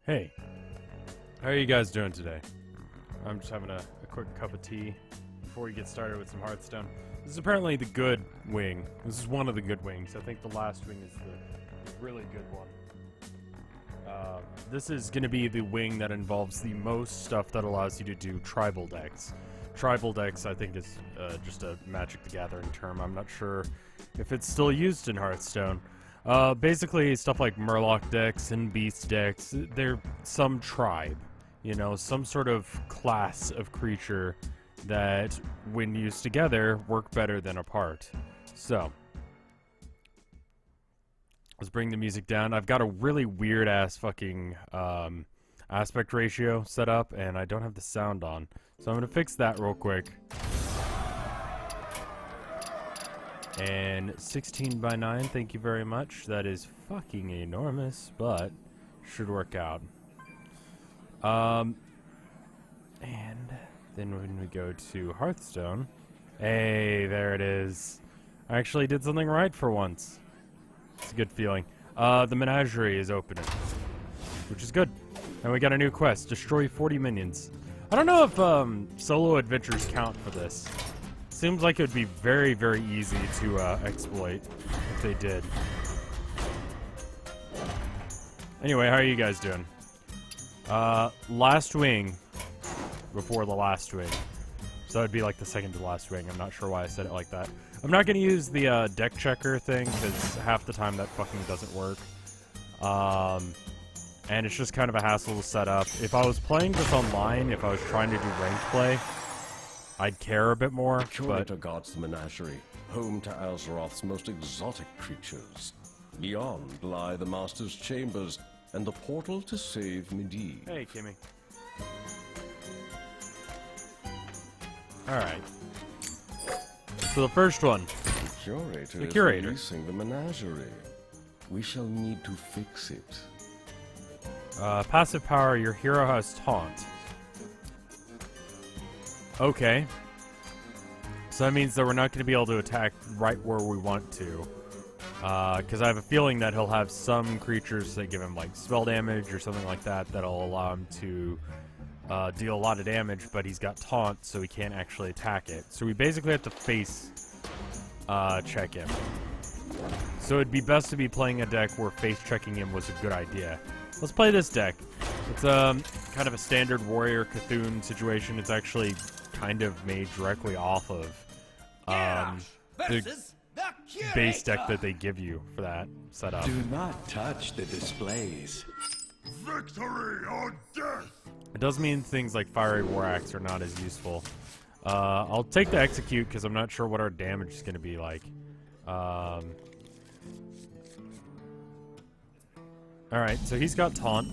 Hey, how are you guys doing today? I'm just having a quick cup of tea before we get started with some Hearthstone. This is apparently the good wing. This is one of the good wings. I think the last wing is the really good one. This is going to be the wing that involves the most stuff that allows you to do tribal decks. Tribal decks, I think, is just a Magic the Gathering term. I'm not sure if it's still used in Hearthstone. Basically, stuff like Murloc decks and Beast decks, they're some tribe, you know, some sort of class of creature that, when used together, work better than apart. So, let's bring the music down. I've got a really weird-ass fucking aspect ratio set up, and I don't have the sound on. So I'm going to fix that real quick. And 16 by 9, thank you very much. That is fucking enormous, but should work out. And then when we go to Hearthstone, hey, there it is. I actually did something right for once. It's a good feeling. The Menagerie is opening, which is good. And we got a new quest, destroy 40 minions. I don't know if solo adventures count for this. Seems like it would be very, very easy to exploit if they did. Anyway, how are you guys doing? Last wing before the last wing. So that would be like the second to last wing. I'm not sure why I said it like that. I'm not going to use the deck checker thing because half the time that fucking doesn't work. And it's just kind of a hassle to set up. If I was playing this online, if I was trying to do ranked play, I'd care a bit more, The Curator guards the Menagerie, home to Azeroth's most exotic creatures. Beyond lie the Master's Chambers and the portal to save Menagerie. Hey, Kimmy. Alright. So the first one. The Curator is releasing the Menagerie. We shall need to fix it. Passive power, your hero has taunt. Okay. So that means that we're not going to be able to attack right where we want to. Because I have a feeling that he'll have some creatures that give him like spell damage or something like that that'll allow him to deal a lot of damage, but he's got taunt, so he can't actually attack it. So we basically have to face check him. So it'd be best to be playing a deck where face checking him was a good idea. Let's play this deck. It's kind of a standard warrior Cthulhu situation. It's actually kind of made directly off of the base deck that they give you for that setup. Do not touch the displays. Victory or death! It does mean things like Fiery War Axe are not as useful. I'll take the Execute because I'm not sure what our damage is going to be like. Alright, so he's got Taunt,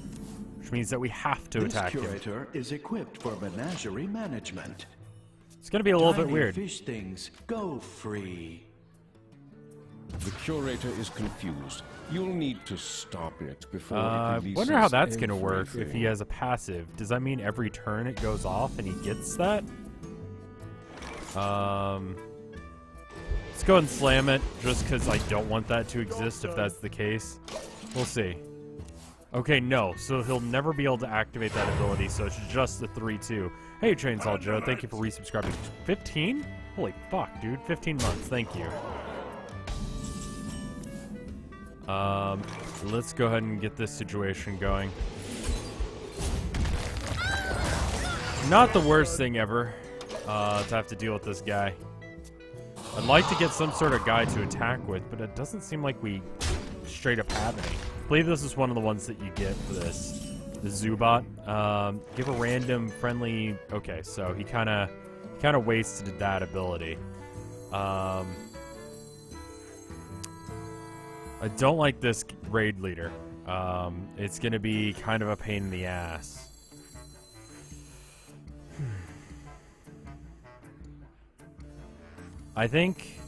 which means that we have to attack him. This Curator is equipped for Menagerie management. It's going to be a little bit Tiny weird. Fish things go free. The Curator is confused. You'll need to stop it before I it releases wonder how that's going to work if he everything. has a passive. Does that mean every turn it goes off and he gets that? Let's go and slam it just because I don't want that to exist if that's the case. We'll see. Okay, no. So he'll never be able to activate that ability, so it's just the 3-2. Hey, Chainsaw Joe, thank you for resubscribing. 15? Holy fuck, dude. 15 months. Thank you. Let's go ahead and get this situation going. Not the worst thing ever, to have to deal with this guy. I'd like to get some sort of guy to attack with, but it doesn't seem like we straight up have any. I believe this is one of the ones that you get for this. The Zubat. Give a random friendly... Okay, so he kind of wasted that ability. I don't like this raid leader. It's going to be kind of a pain in the ass. I think...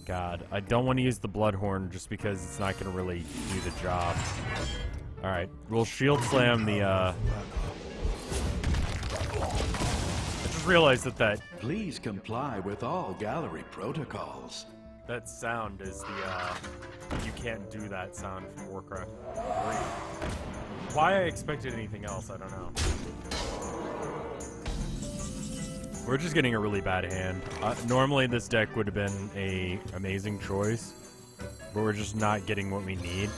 God, I don't want to use the Bloodhorn just because it's not going to really do the job. Alright, we'll Shield Slam the, I just realized that Please comply with all gallery protocols. that sound is the, you can't do that sound from Warcraft 3. Why I expected anything else, I don't know. We're just getting a really bad hand. Normally this deck would have been a amazing choice, but we're just not getting what we need.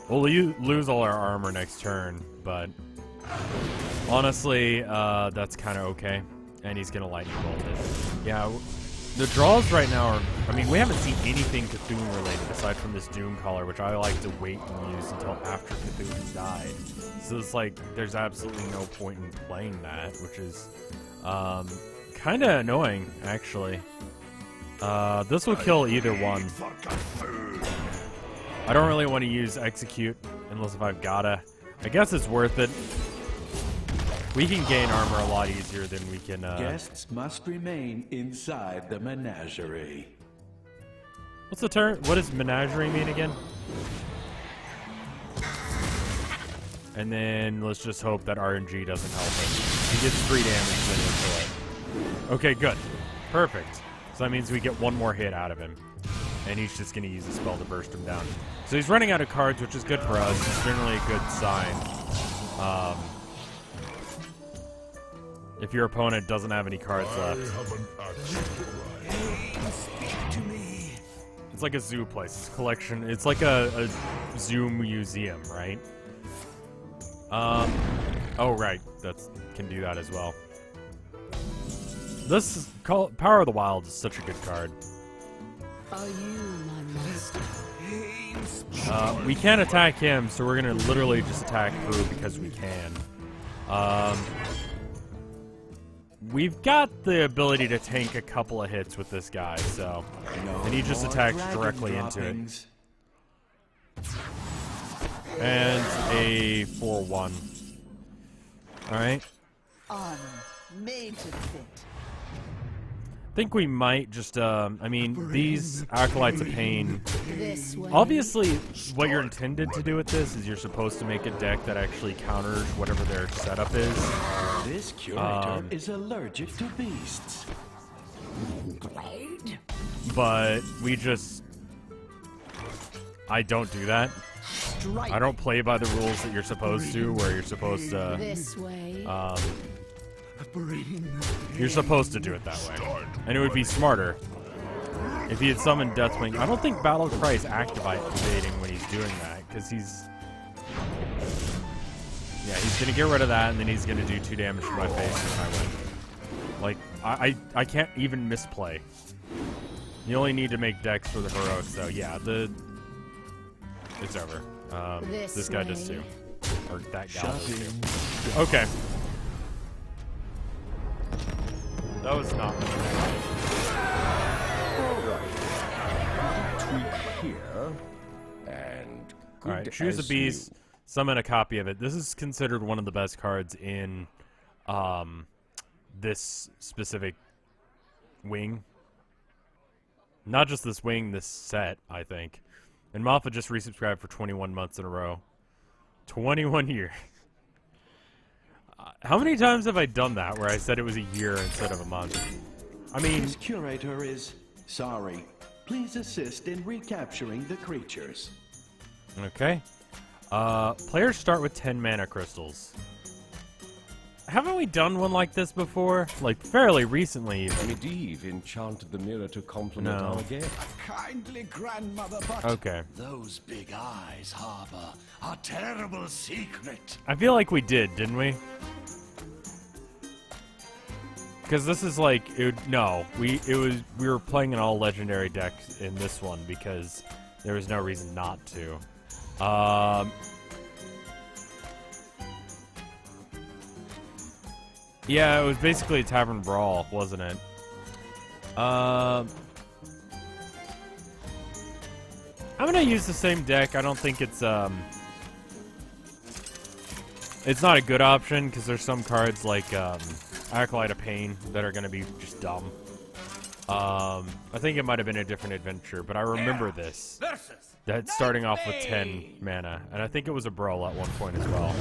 We'll lose all our armor next turn, but honestly, that's kind of okay. And he's gonna lightning bolt it. Yeah, the draws right now are, I mean, we haven't seen anything Cthulhu related aside from this Doom Caller, which I like to wait and use until after Cthulhu's died. So it's like, there's absolutely no point in playing that, which is kind of annoying, actually. This will kill either one. I don't really want to use Execute unless if I've gotta. I guess it's worth it. We can gain armor a lot easier than we can. Guests must remain inside the menagerie. What's the turn? What does Menagerie mean again? And then let's just hope that RNG doesn't help us. He gets 3 damage, then we'll kill it. Okay, good. Perfect. So that means we get 1 more hit out of him. And he's just going to use a spell to burst him down. So he's running out of cards, which is good for us. It's generally a good sign. If your opponent doesn't have any cards left. It's like a zoo place. It's a collection. It's like a zoo museum, right? Oh, right. Can do that as well. This is Power of the Wild is such a good card. Are you my master? We can't attack him, so we're gonna literally just attack through because we can. We've got the ability to tank a couple of hits with this guy, so... And he just attacks directly into it. And a 4-1. Alright. Honor, made to fit. I think we might just, I mean, these Acolytes of Pain... This way. Obviously, what you're intended to do with this is you're supposed to make a deck that actually counters whatever their setup is. This Curator is allergic to beasts. But we just... I don't do that. I don't play by the rules that you're supposed to, where you're supposed to... This way. You're supposed to do it that way. And it would be smarter if he had summoned Deathwing. I don't think Battle Cry is activating when he's doing that, because he's... Yeah, he's going to get rid of that, and then he's going to do 2 damage to my face and I win. Like, I can't even misplay. You only need to make decks for the heroics, so yeah, it's over. This guy does too. Or that gal does too. Okay. That was not what Tweak here, and Alright, choose a beast, summon a copy of it. This is considered one of the best cards in this specific wing. Not just this wing, this set, I think. And Malfa just resubscribed for 21 months in a row. 21 years. How many times have I done that where I said it was a year instead of a month? I mean... This Curator is sorry. Please assist in recapturing the creatures. Okay. Players start with 10 mana crystals. Haven't we done one like this before? Like, fairly recently, even. Medivh enchanted the mirror to complement No. our game. Kindly grandmother, but Okay. those big eyes harbor a terrible secret. I feel like we did, didn't we? Because this is like, we were playing an all legendary deck in this one because there was no reason not to. Yeah, it was basically a Tavern Brawl, wasn't it? I'm gonna use the same deck. I don't think it's not a good option because there's some cards like Acolyte of Pain that are gonna be just dumb. I think it might have been a different adventure, but I remember this. That's starting off with 10 mana, and I think it was a Brawl at one point as well.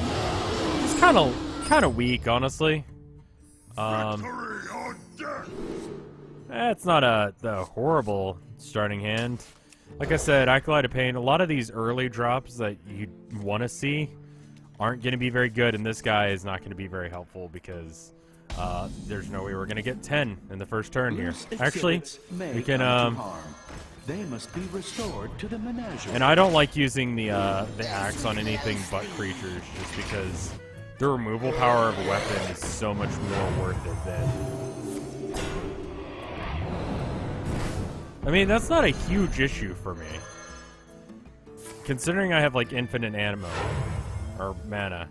It's kind of weak, honestly. Victory or death! It's not the horrible starting hand. Like I said, Acolyte of Pain, a lot of these early drops that you want to see aren't going to be very good, and this guy is not going to be very helpful because there's no way we're going to get 10 in the first turn here. Loose Actually, exhibits may we can... come to harm. They must be restored to the Menagerie. And I don't like using the axe on anything but creatures, just because the removal power of a weapon is so much more worth it than... I mean, that's not a huge issue for me. Considering I have, like, infinite ammo. Or mana.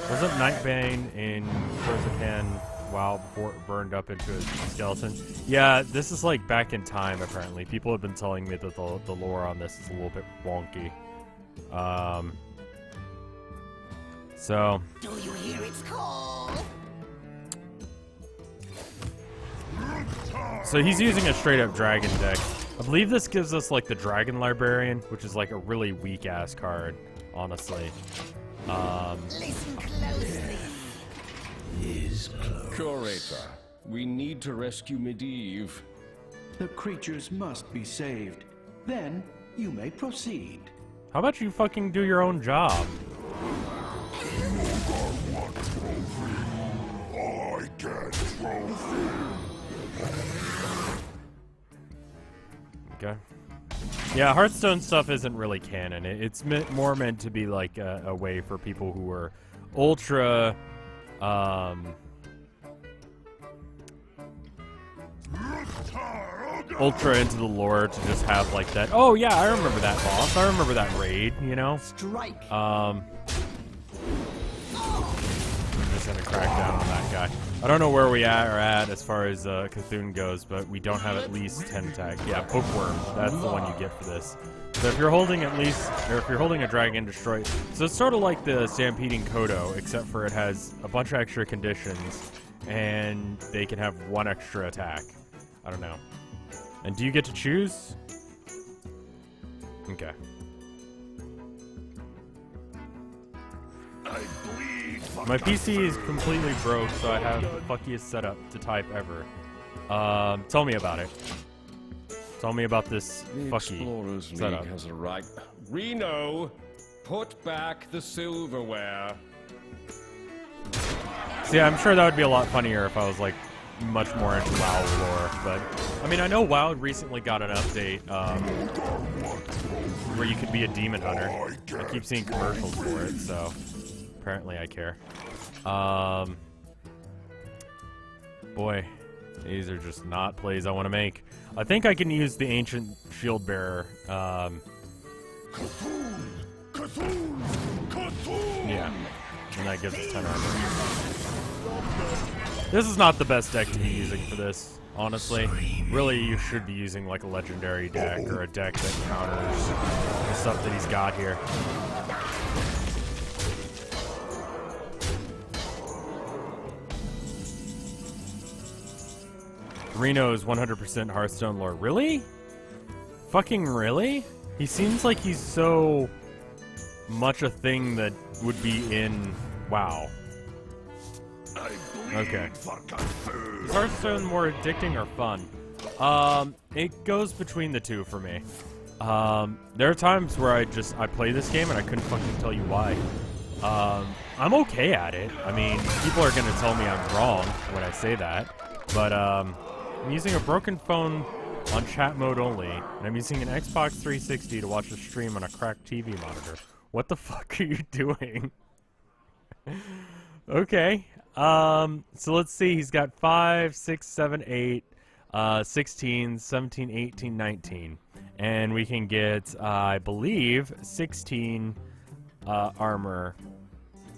Wasn't Nightbane in Karazhan WoW before it burned up into a skeleton? Yeah, this is, like, back in time, apparently. People have been telling me that the lore on this is a little bit wonky. So... Do you hear its call? So he's using a straight-up dragon deck. I believe this gives us, like, the Dragon Librarian, which is, like, a really weak-ass card, honestly. Listen closely. Curator, we need to rescue Medivh. The creatures must be saved. Then you may proceed. How about you fucking do your own job? I get trophy. Okay. Yeah, Hearthstone stuff isn't really canon. It's more meant to be like a way for people who are ultra, ultra into the lore to just have like that. Oh yeah, I remember that boss. I remember that raid. You know. Strike. I'm just gonna crack down on that guy. I don't know where we are at as far as Cthulhu goes, but we don't have at least 10 attack. Yeah, Pokeworm. That's the one you get for this. So if you're holding at least, or if you're holding a Dragon Destroy, so it's sort of like the Stampeding Kodo, except for it has a bunch of extra conditions, and they can have 1 extra attack. I don't know. And do you get to choose? Okay. I bleed. My PC is completely broke, so I have the fuckiest setup to type ever. Tell me about it. Tell me about this The fucky Explorers League setup. has a right. Reno, put back the silverware. See, I'm sure that would be a lot funnier if I was, like, much more into WoW lore, but... I mean, I know WoW recently got an update, where you could be a demon hunter. I keep seeing commercials for it, so... Apparently I care. Boy, these are just not plays I want to make. I think I can use the Ancient Shield Bearer. Yeah, and that gives us 10 armor. This is not the best deck to be using for this, honestly. Really, you should be using like a legendary deck or a deck that counters the stuff that he's got here. Reno is 100% Hearthstone lore. Really? Fucking really? He seems like he's so much a thing that would be in WoW. Okay. Is Hearthstone more addicting or fun? It goes between the two for me. There are times where I play this game and I couldn't fucking tell you why. I'm okay at it. I mean, people are gonna tell me I'm wrong when I say that, but I'm using a broken phone on chat mode only, and I'm using an Xbox 360 to watch a stream on a cracked TV monitor. What the fuck are you doing? Okay. So let's see. He's got 5, 6, 7, 8, 16, 17, 18, 19. And we can get, I believe, 16 armor.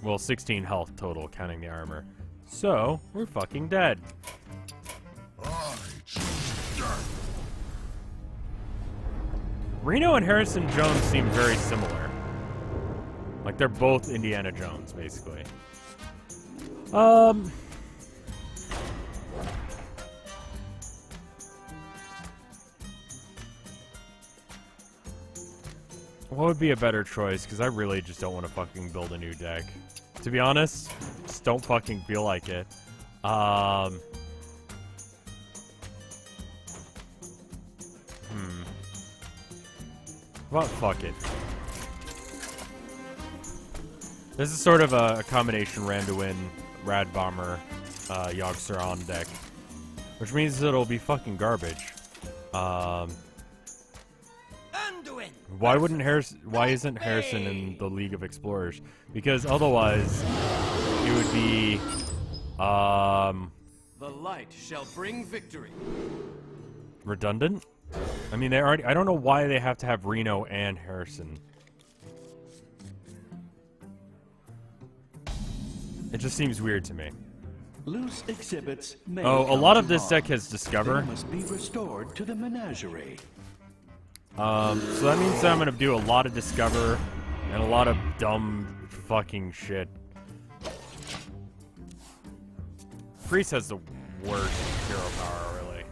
Well, 16 health total, counting the armor. So, we're fucking dead. Reno and Harrison Jones seem very similar. Like, they're both Indiana Jones, basically. What would be a better choice? Because I really just don't want to fucking build a new deck. To be honest, just don't fucking feel like it. Well, fuck it. This is sort of a combination Randuin, Rad Bomber, Yogg-Saron deck. Which means it'll be fucking garbage. Why wouldn't why isn't Harrison in the League of Explorers? Because otherwise, it would be, The light shall bring victory. redundant? I mean, I don't know why they have to have Reno and Harrison. It just seems weird to me. Loose exhibits may Oh, a come lot to of this harm. deck has Discover. They must be restored to the Menagerie. So that means that I'm gonna do a lot of Discover and a lot of dumb fucking shit. Priest has the worst hero power, really.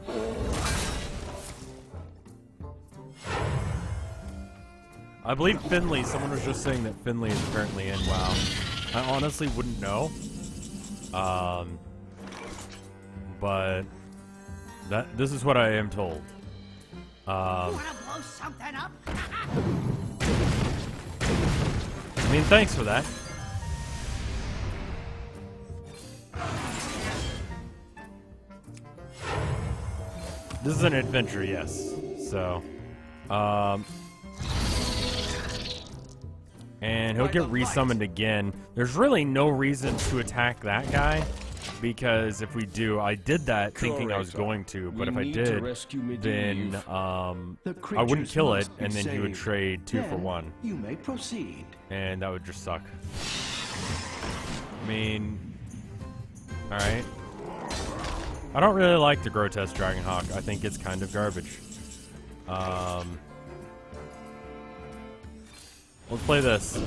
I believe Finley, someone was just saying that Finley is apparently in WoW. I honestly wouldn't know. But this is what I am told. Wanna blow something up? I mean, thanks for that. This is an adventure, yes. So, and he'll get resummoned again. There's really no reason to attack that guy, because if we do, I did that thinking I was going to, but if I did, then I wouldn't kill it, and then he would trade 2 for 1. You may proceed. And that would just suck. I mean, alright. I don't really like the Grotesque Dragonhawk. I think it's kind of garbage. Let's play this.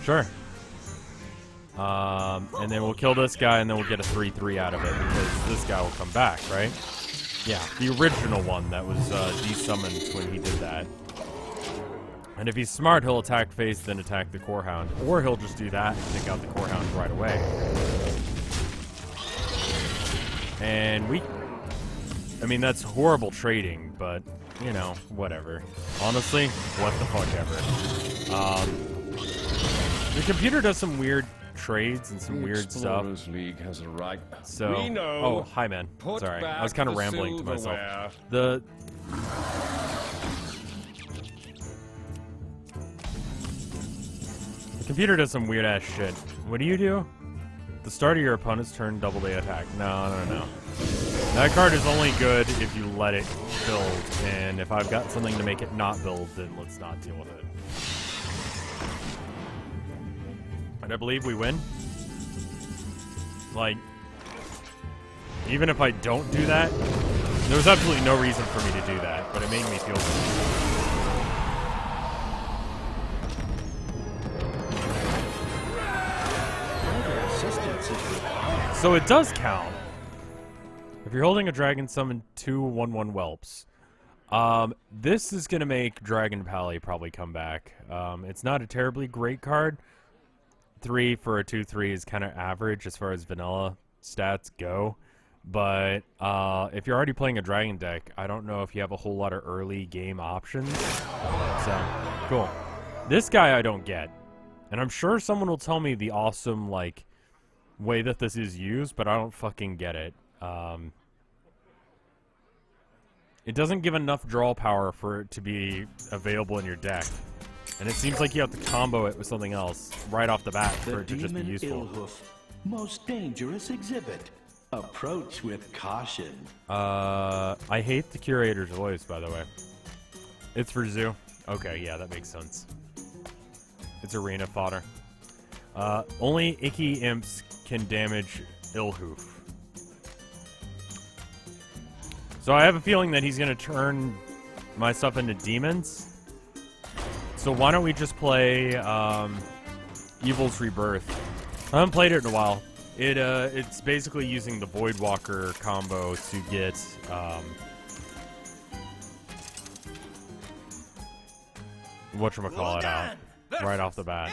Sure. And then we'll kill this guy, and then we'll get a 3/3 out of it, because this guy will come back, right? Yeah, the original one that was desummoned when he did that. And if he's smart, he'll attack face, then attack the Core Hound. Or he'll just do that and take out the Core Hound right away. And I mean, that's horrible trading, but, you know, whatever. Honestly, what the fuck ever. The computer does some weird trades and some weird stuff. Explorers League has a right. So, We know. oh, hi, man. Put Sorry, I back was kind of the rambling to myself. silverware. The computer does some weird ass shit. What do you do? At the start of your opponent's turn, double they attack. No. That card is only good if you let it build, and if I've got something to make it not build, then let's not deal with it. And I believe we win. Like, even if I don't do that, there was absolutely no reason for me to do that, but it made me feel good. So it does count. If you're holding a dragon, summon 2 1/1 whelps. This is gonna make Dragon Pally probably come back. It's not a terribly great card. 3 for a 2/3 is kind of average as far as vanilla stats go. But if you're already playing a dragon deck, I don't know if you have a whole lot of early game options. So, cool. This guy I don't get. And I'm sure someone will tell me the awesome, like, way that this is used, but I don't fucking get it. It doesn't give enough draw power for it to be available in your deck. And it seems like you have to combo it with something else right off the bat for it to just be useful. Illhoof, most dangerous exhibit. Approach with caution. I hate the Curator's voice, by the way. It's for Zoo. Okay, yeah, that makes sense. It's arena fodder. Only icky imps can damage Illhoof. So I have a feeling that he's going to turn my stuff into demons. So why don't we just play Evil's Rebirth? I haven't played it in a while. It's basically using the Voidwalker combo to get whatchamacallit out right off the bat.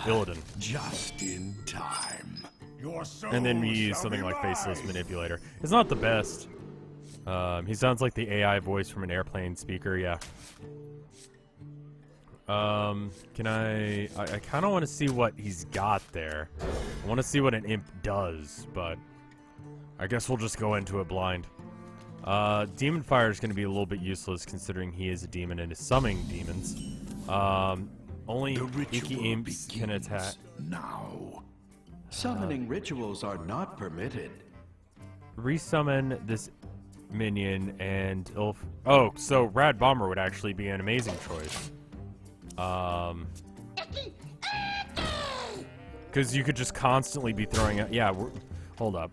Illidan. Just in time. You're so And then we use something like Faceless Manipulator. It's not the best, He sounds like the AI voice from an airplane speaker, yeah. Can I kind of want to see what he's got there. I want to see what an imp does, but I guess we'll just go into it blind. Demon Fire is going to be a little bit useless considering he is a demon and is summoning demons. Only Icky Imps can attack. Now. Summoning rituals are not permitted. Resummon this minion and oh, so Rad Bomber would actually be an amazing choice. Because you could just constantly be throwing out. Yeah, hold up.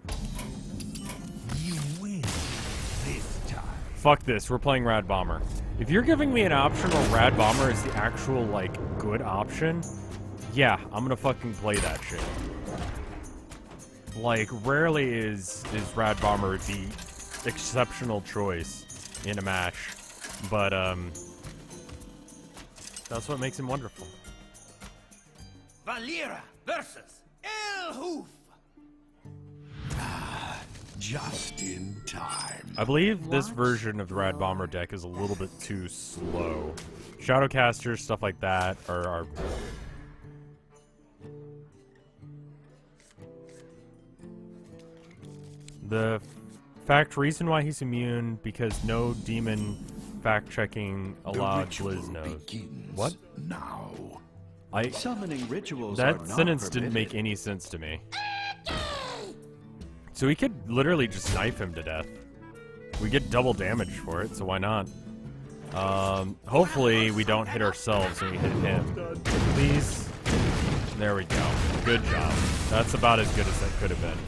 You win this time. Fuck this, we're playing Rad Bomber. If you're giving me an option where Rad Bomber is the actual, like, good option, yeah, I'm gonna fucking play that shit. Like, rarely is Rad Bomber the exceptional choice in a match, but, that's what makes him wonderful. Valera versus El Hoof. Just in time. I believe this version of the Rad Bomber deck is a little bit too slow. Shadowcasters, stuff like that, are the reason why he's immune because no demon fact-checking allowed Blizz knows. What? Now. Summoning rituals are That not sentence permitted. didn't make any sense to me. So we could literally just knife him to death. We get double damage for it, so why not? Hopefully we don't hit ourselves when we hit him. Please. There we go. Good job. That's about as good as that could have been.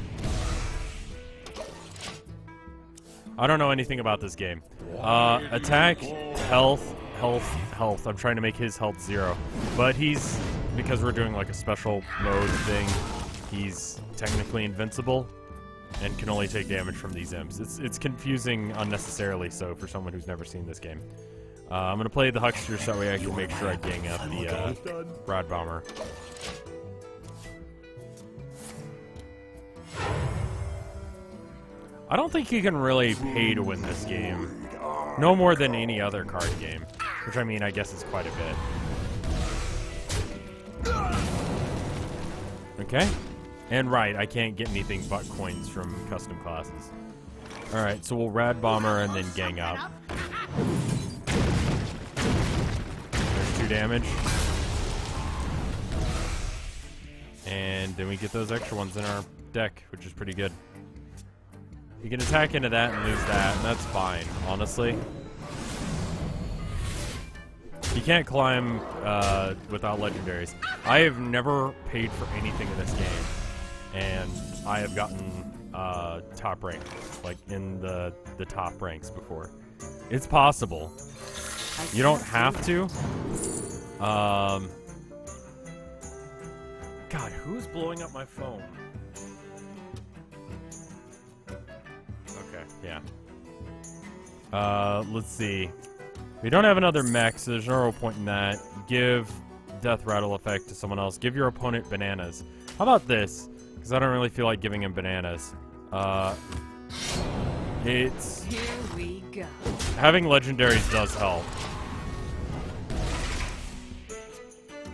I don't know anything about this game. Attack, health. I'm trying to make his health 0. But he's, because we're doing like a special mode thing, he's technically invincible and can only take damage from these imps. It's confusing unnecessarily so for someone who's never seen this game. I'm going to play the Huckster so that way I can make sure I gang up the Rad Bomber. I don't think you can really pay to win this game. No more than any other card game. Which, I mean, I guess is quite a bit. Okay. And right, I can't get anything but coins from custom classes. Alright, so we'll Rad Bomber and then gang up. There's 2 damage. And then we get those extra ones in our deck, which is pretty good. You can attack into that and lose that, and that's fine, honestly. You can't climb without legendaries. I have never paid for anything in this game, and I have gotten top rank, like in the top ranks before. It's possible. You don't have to. God, who's blowing up my phone? Okay, yeah. Let's see. We don't have another mech, so there's no real point in that. Give Death Rattle effect to someone else. Give your opponent bananas. How about this? Because I don't really feel like giving him bananas. It's... Here we go. Having legendaries does help.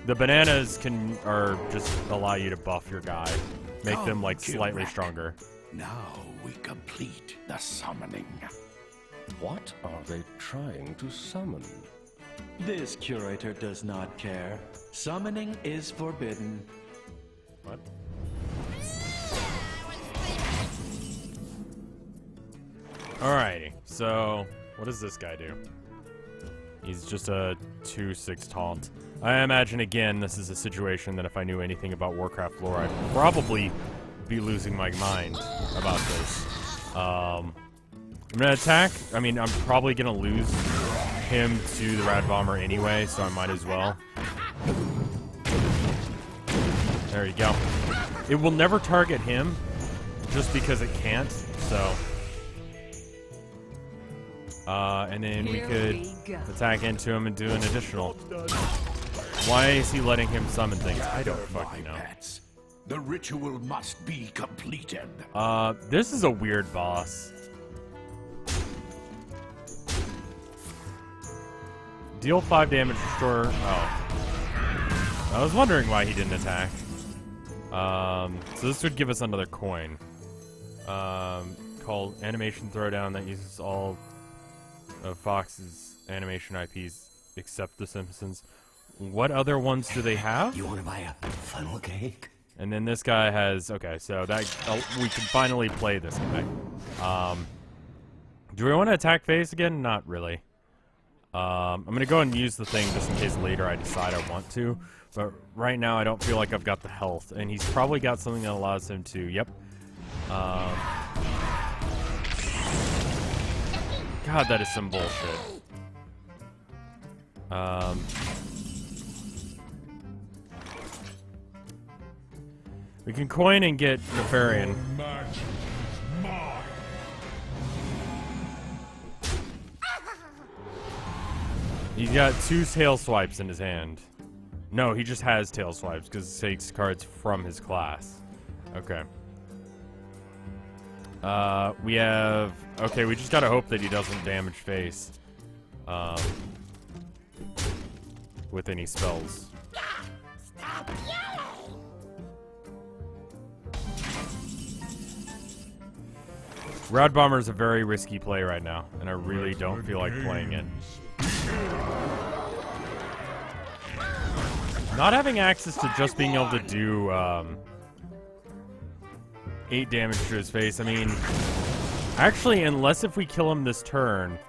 The bananas are just allow you to buff your guy. Make them, like, slightly stronger. Now we complete the summoning. What are they trying to summon? This curator does not care. Summoning is forbidden. What? Alrighty, so what does this guy do? He's just a 2/6 taunt. I imagine, again, this is a situation that if I knew anything about Warcraft lore, I'd probably be losing my mind about this. I'm gonna attack. I mean, I'm probably gonna lose him to the Rad Bomber anyway, so I might as well. There you go. It will never target him, just because it can't, so... and then we could attack into him and do an additional. Why is he letting him summon things? I don't fucking know. Pets. The ritual must be completed. This is a weird boss. Deal 5 damage, restore. Oh. I was wondering why he didn't attack. So this would give us another coin. Called Animation Throwdown that uses all of Fox's animation IPs except The Simpsons. What other ones do they have? You want to buy a funnel cake? And then this guy has... Okay, so that we can finally play this guy. Do we want to attack phase again? Not really. I'm going to go and use the thing just in case later I decide I want to. But right now I don't feel like I've got the health. And he's probably got something that allows him to... Yep. God, that is some bullshit. We can coin and get Nefarian. He's got 2 tail swipes in his hand. No, he just has tail swipes because it takes cards from his class. Okay. We have... Okay, we just gotta hope that he doesn't damage face. With any spells. Stop yelling! Rad Bomber is a very risky play right now, and I really don't feel like playing it. Not having access to just being able to do 8 damage to his face, I mean... Actually, unless if we kill him this turn,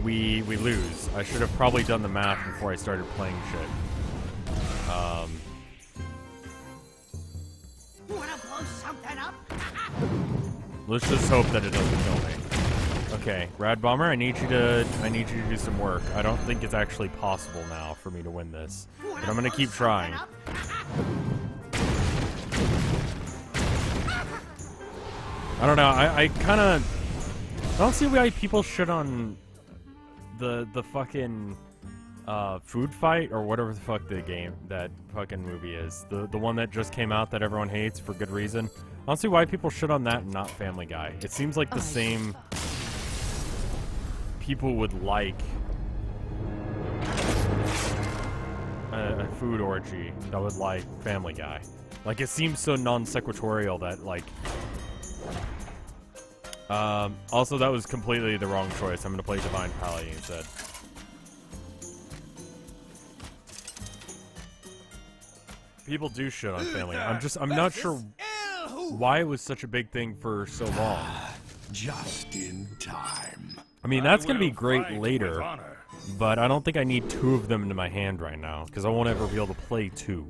we lose. I should have probably done the math before I started playing shit. Wanna blow something up? Let's just hope that it doesn't kill me. Okay, Rad Bomber, I need you to do some work. I don't think it's actually possible now for me to win this, but I'm gonna keep trying. I don't know. I kind of don't see why people shit on the fucking food fight or whatever the fuck that fucking movie is. The one that just came out that everyone hates for good reason. I don't see why people shit on that and not Family Guy. It seems like the same people would like a food orgy that would like Family Guy. Like, it seems so non-sequitorial that, like... also, that was completely the wrong choice. I'm gonna play Divine Paladin instead. People do shit on Family Guy. I'm not sure why it was such a big thing for so long. Just in time. I mean, that's gonna be great later, but I don't think I need 2 of them in my hand right now, because I won't ever be able to play 2.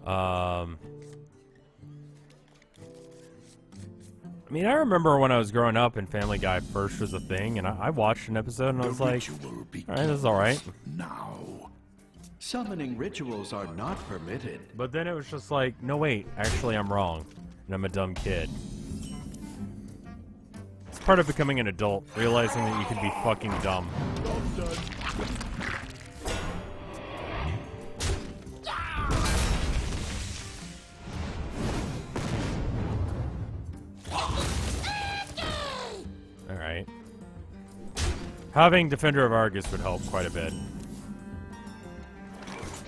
I mean, I remember when I was growing up and Family Guy first was a thing, and I watched an episode and I was like, alright, this is alright. Now. Summoning rituals are not permitted. But then it was just like, no wait, actually I'm wrong, and I'm a dumb kid. It's part of becoming an adult, realizing that you can be fucking dumb. Alright. Having Defender of Argus would help quite a bit.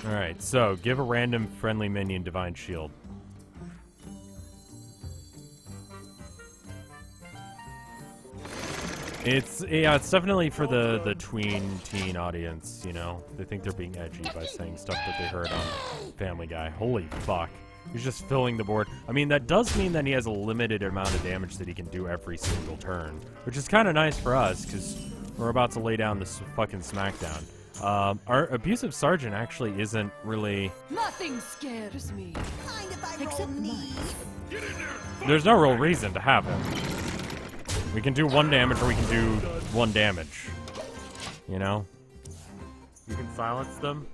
Alright, so give a random friendly minion Divine Shield. It's definitely for the teen audience, you know? They think they're being edgy by saying stuff that they heard on Family Guy. Holy fuck. He's just filling the board. I mean, that does mean that he has a limited amount of damage that he can do every single turn. Which is kind of nice for us, because we're about to lay down this fucking smackdown. Our Abusive Sergeant actually isn't really... Nothing scares me. Except mine. There's no real reason to have him. We can do 1 damage or we can do 1 damage. You know? You can silence them.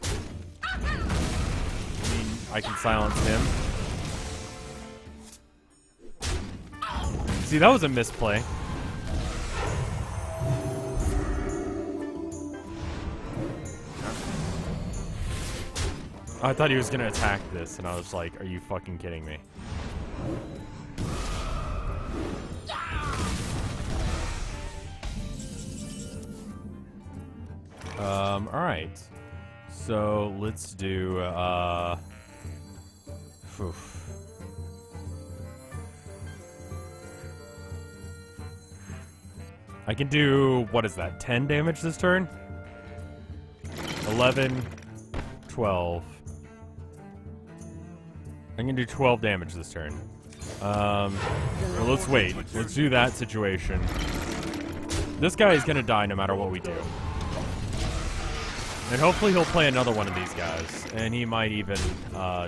I mean, I can silence him. See, that was a misplay. I thought he was gonna attack this, and I was like, are you fucking kidding me? Alright. So, let's do, oof. I can do, what is that, 10 damage this turn? 11, 12. I can do 12 damage this turn. Well, let's wait. Let's do that situation. This guy is gonna die no matter what we do. And hopefully he'll play another one of these guys. And he might even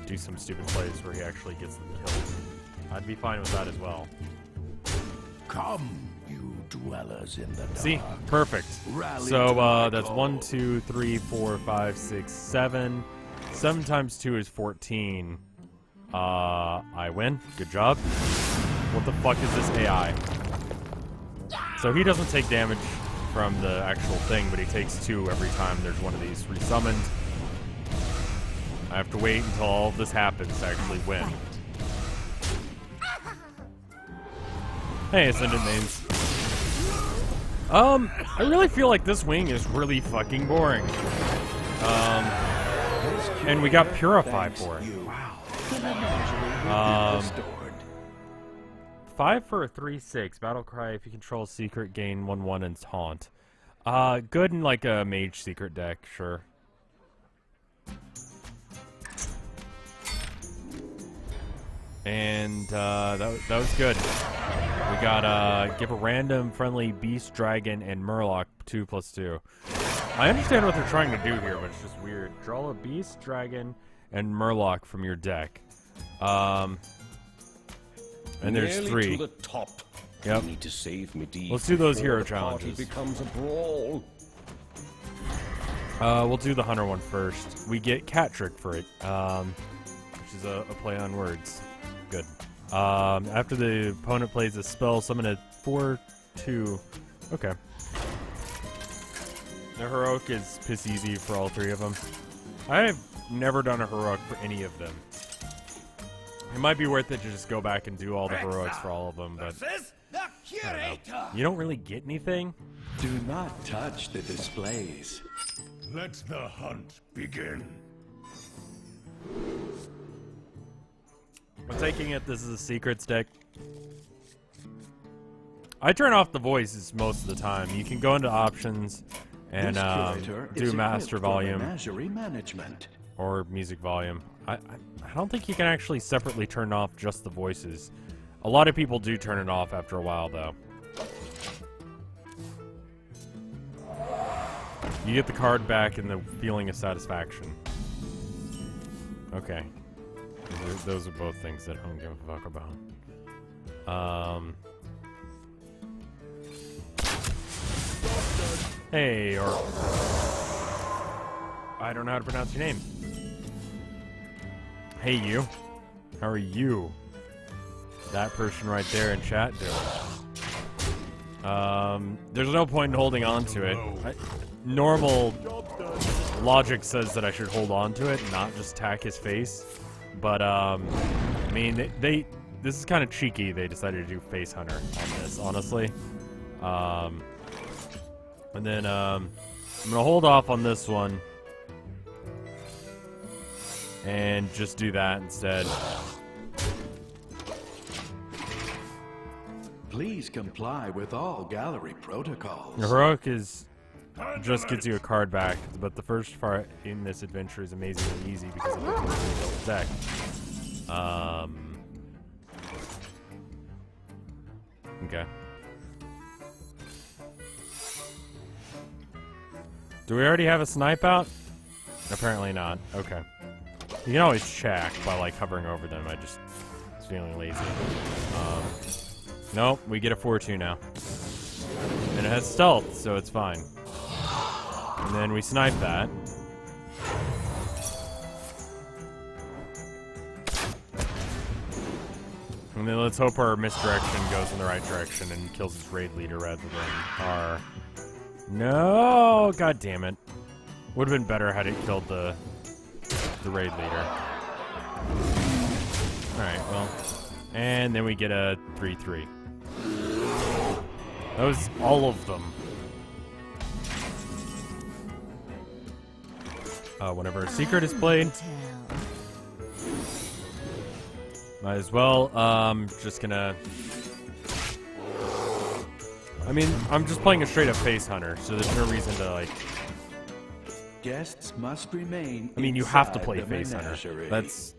do some stupid plays where he actually gets them killed. I'd be fine with that as well. Come, you dwellers in the dark. See? Perfect. Rally to So my that's call. 1, 2, 3, 4, 5, 6, 7. 7 times 2 is 14. I win. Good job. What the fuck is this AI? So he doesn't take damage from the actual thing, but he takes 2 every time there's one of these resummoned. I have to wait until all of this happens to actually win. Hey, Ascendant Mains. I really feel like this wing is really fucking boring. And we got Purify for it. Wow. The menagerie will be restored. 5 for a 3/6. Battle cry. If you control secret, gain 1/1 and taunt. Good in like a mage secret deck, sure. And that was good. We got give a random friendly beast, dragon, and murloc 2/2. I understand what they're trying to do here, but it's just weird. Draw a beast, dragon, and murloc from your deck. And there's Nearly 3. to the top. Yep. You need to save Medivh Let's do those before hero the party challenges. becomes a brawl. We'll do the hunter one first. We get cat trick for it, which is a play on words. Good. After the opponent plays a spell, summon a 4/2. Okay. The heroic is piss easy for all 3 of them. I have never done a heroic for any of them. It might be worth it to just go back and do all the heroics for all of them, but Versus the Curator. you don't really get anything. Do not touch the displays. Let the hunt begin. I'm taking it this is a secrets deck. I turn off the voices most of the time. You can go into options and This curator do is master equipped for volume menagerie management. or music volume. I don't think you can actually separately turn off just the voices. A lot of people do turn it off after a while, though. You get the card back and the feeling of satisfaction. Okay. Those are both things that I don't give a fuck about. Hey, or... I don't know how to pronounce your name. Hey, you. How are you? That person right there in chat doing. There's no point in holding on to it. Normal logic says that I should hold on to it and not just attack his face. But, I mean, this is kind of cheeky. They decided to do Face Hunter on this, honestly. And then, I'm gonna hold off on this one. And just do that instead. Please comply with all gallery protocols. The heroic is just gets you a card back, but the first part in this adventure is amazingly easy because of the built deck. Okay. Do we already have a snipe out? Apparently not. Okay. You can always check by like hovering over them. I just was feeling lazy. Nope, we get a 4/2 now. And it has stealth, so it's fine. And then we snipe that. And then let's hope our misdirection goes in the right direction and kills his raid leader rather than our... No! God damn it. Would have been better had it killed the raid leader. Alright, well. And then we get a 3/3. That was all of them. whenever a secret is played. Might as well. Just gonna. I mean, I'm just playing a straight up face hunter, so there's no reason to like. Guests must remain. I mean, you have to inside play the face hunter. menagerie. That's.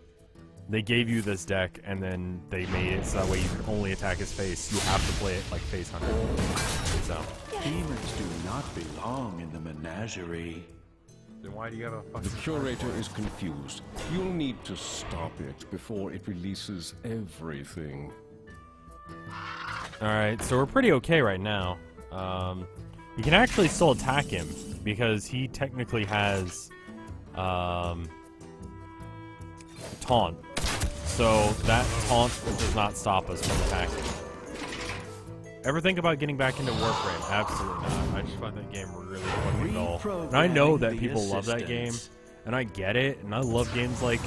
They gave you this deck, and then they made it so that way you can only attack his face. You have to play it like face hunter. So. Demons do not belong in the menagerie. Then why do you have a fucking... The Curator is confused. You'll need to stop it before it releases everything. Alright, so we're pretty okay right now. You can actually still attack him, because he technically has, taunt. So that taunt does not stop us from attacking. Ever think about getting back into Warframe? Absolutely not. I just find that game really fucking dull. And I know that people love that game, and I get it, and I love games like,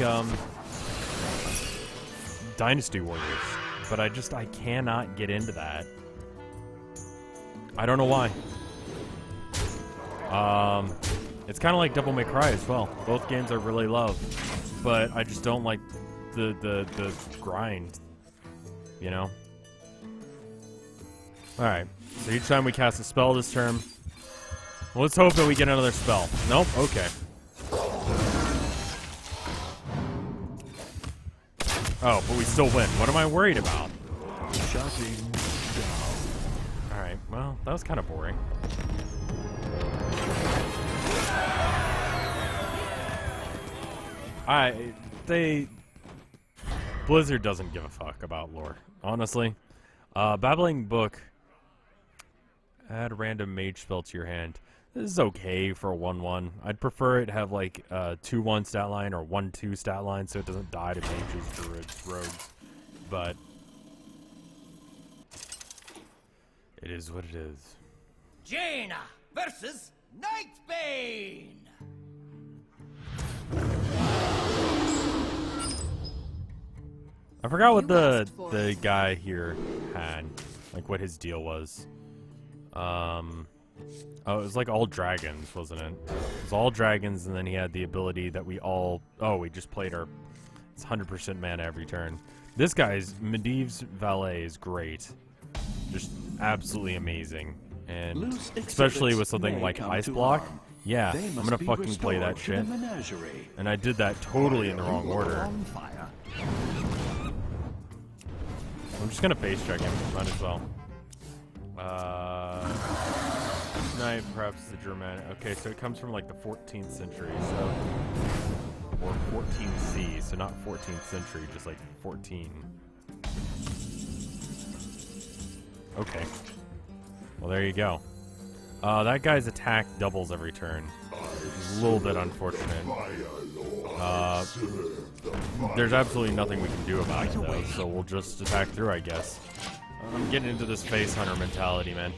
Dynasty Warriors. But I cannot get into that. I don't know why. It's kind of like Devil May Cry as well. Both games I really love, but I just don't like the grind, you know? Alright, so each time we cast a spell this turn, well, let's hope that we get another spell. Nope, okay. Oh, but we still win. What am I worried about? Shutting down. Alright, well, that was kind of boring. Blizzard doesn't give a fuck about lore, honestly. Babbling Book. Add a random mage spell to your hand. This is okay for a 1/1. I'd prefer it have like a 2/1 stat line or 1/2 stat line so it doesn't die to mages, druids, rogues. But it is what it is. Jaina versus Nightbane. I forgot what the guy here had, like what his deal was. Oh, it was like all dragons, wasn't it? It was all dragons, and then he had the ability that we all... Oh, we just played our... It's 100% mana every turn. This guy's Medivh's Valet is great. Just absolutely amazing. And especially with something like Ice Block. Yeah, I'm gonna fucking play that shit. And I did that totally in the wrong order. I'm just gonna face check him, might as well. Knight, perhaps the Germanic. Okay, so it comes from like the 14th century, so. Or 14C, so not 14th century, just like 14. Okay. Well, there you go. That guy's attack doubles every turn. It's a little bit unfortunate. There's absolutely nothing we can do about it, though, so we'll just attack through, I guess. I'm getting into this face hunter mentality, man.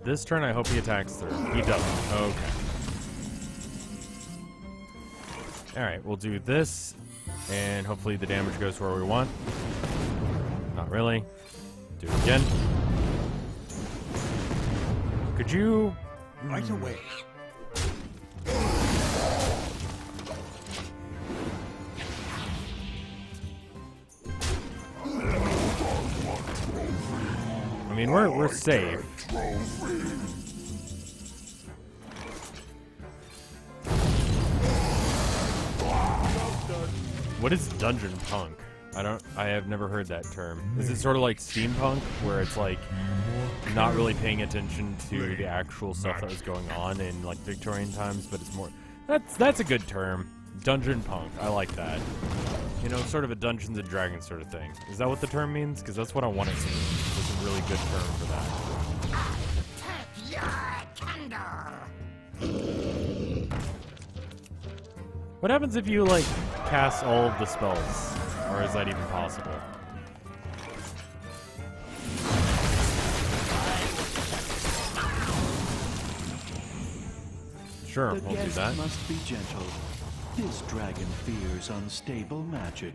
This turn, I hope he attacks through. He doesn't. Okay. Alright, we'll do this, and hopefully the damage goes where we want. Not really. Do it again. Could you... Right away. I mean, we're safe. What is dungeon punk? I have never heard that term. Is it sort of like steampunk, where it's like not really paying attention to the actual stuff that was going on in like Victorian times, but it's more... That's a good term. Dungeon punk. I like that. You know, sort of a Dungeons and Dragons sort of thing. Is that what the term means? Because that's what I want it to mean. It's a really good term for that. What happens if you, like, cast all of the spells? Or is that even possible? Sure, we'll do that. Must be gentle. This dragon fears unstable magic.